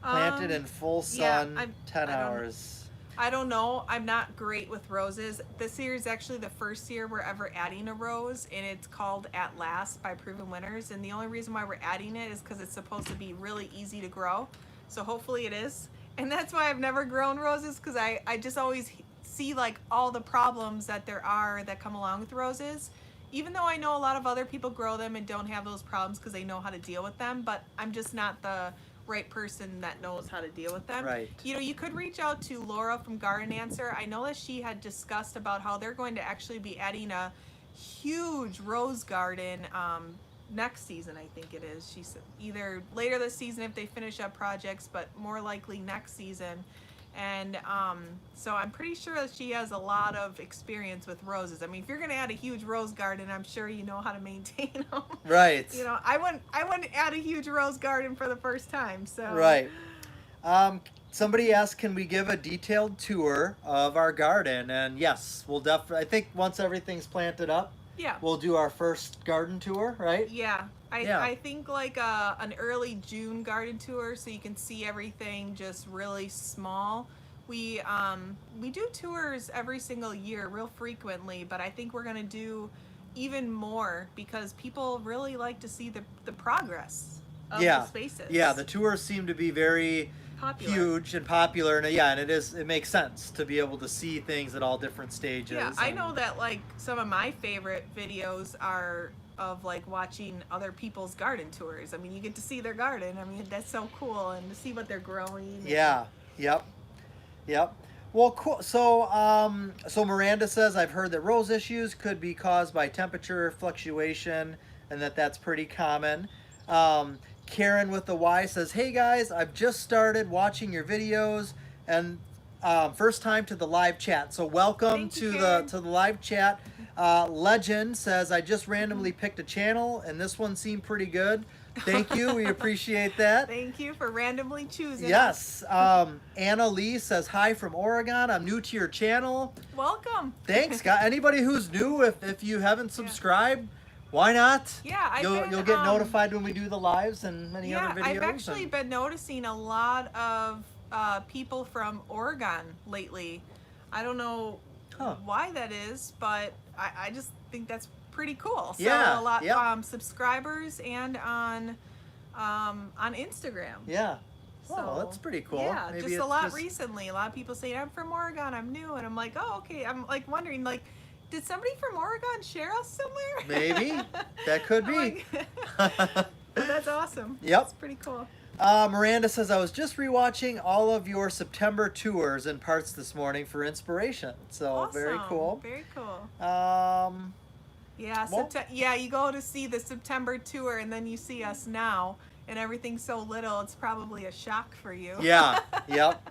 S1: Planted in full
S2: yeah,
S1: sun,
S2: I
S1: 10
S2: don't-
S1: hours.
S2: I don't know. I'm not great with roses. This year is actually the first year we're ever adding a rose, and it's called At Last by Proven Winners. And the only reason why we're adding it is because it's supposed to be really easy to grow. So hopefully it is. And that's why I've never grown roses, because I just always see like all the problems that there are that come along with roses. Even though I know a lot of other people grow them and don't have those problems because they know how to deal with them, but I'm just not the right person that knows how to deal with them.
S1: Right.
S2: You know, you could reach out to Laura from Garden Answer. I know that she had discussed about how they're going to actually be adding a huge rose garden next season, I think it is. She said either later this season if they finish up projects, but more likely next season. And so I'm pretty sure that she has a lot of experience with roses. I mean, if you're going to add a huge rose garden, I'm sure you know how to maintain them.
S1: Right.
S2: You know, I wouldn't add a huge rose garden for the first time. So
S1: Right. Somebody asked, can we give a detailed tour of our garden? And yes, we'll definitely, I think once everything's planted up,
S2: yeah.
S1: we'll do our first garden tour, right?
S2: Yeah.
S1: Yeah.
S2: I think like an early June garden tour, so you can see everything just really small. We do tours every single year real frequently, but I think we're gonna do even more because people really like to see the progress of the spaces.
S1: Yeah, the tours seem to be very
S2: popular.
S1: huge and popular, and yeah, and it makes sense to be able to see things at all different stages.
S2: Yeah, I
S1: and-
S2: know that like some of my favorite videos are of like watching other people's garden tours. I mean, you get to see their garden. I mean, that's so cool, and to see what they're growing. and-
S1: Yeah. Yep. Well, cool. So Miranda says, I've heard that rose issues could be caused by temperature fluctuation, and that's pretty common. Karen with the Y says, hey guys, I've just started watching your videos, and first time to the live chat. So welcome
S2: Thank you,
S1: to
S2: Karen.
S1: the live chat. Legend says, I just randomly picked a channel, and this one seemed pretty good. Thank you. We appreciate that.
S2: Thank you for randomly choosing.
S1: Yes. Anna Lee says, hi from Oregon. I'm new to your channel.
S2: Welcome.
S1: Thanks, guys. Anybody who's new, if you haven't subscribed, Why not?
S2: Yeah,
S1: You'll get notified when we do the lives and many other videos.
S2: I've actually been noticing a lot of people from Oregon lately. I don't know why that is, but I just think that's pretty cool. So
S1: Yeah,
S2: a lot
S1: yep.
S2: subscribers and on Instagram.
S1: Yeah.
S2: So,
S1: Oh, that's pretty cool.
S2: Yeah,
S1: Maybe
S2: just
S1: it's
S2: a lot recently. A lot of people say I'm from Oregon, I'm new, and I'm like, oh, okay. I'm like wondering, like, did somebody from Oregon share us somewhere?
S1: Maybe. That could be.
S2: Well, that's awesome.
S1: Yep.
S2: That's pretty cool.
S1: Miranda says, I was just rewatching all of your September tours and parts this morning for inspiration. So
S2: Awesome.
S1: very cool.
S2: Very cool.
S1: Yeah,
S2: Yeah, you go to see the September tour and then you see us now and everything's so little, it's probably a shock for you.
S1: Yeah, yep.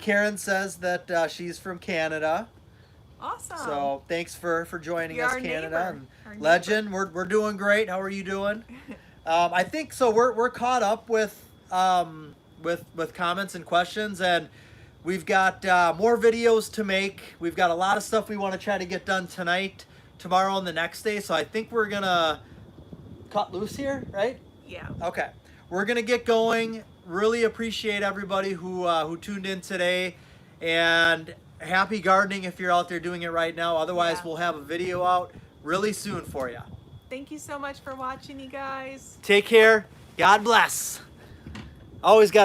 S1: Karen says that she's from Canada.
S2: Awesome.
S1: So thanks for joining
S2: You're
S1: us,
S2: our
S1: Canada.
S2: neighbor.
S1: And Legend, we're doing great. How are you doing? I think so. We're caught up with comments and questions, and we've got more videos to make. We've got a lot of stuff we want to try to get done tonight, tomorrow, and the next day. So I think we're gonna cut loose here, right?
S2: Yeah.
S1: Okay, we're gonna get going. Really appreciate everybody who tuned in today, and happy gardening if you're out there doing it right now. Otherwise, we'll have a video out really soon for you.
S2: Thank you so much for watching, you guys.
S1: Take care. God bless. Always got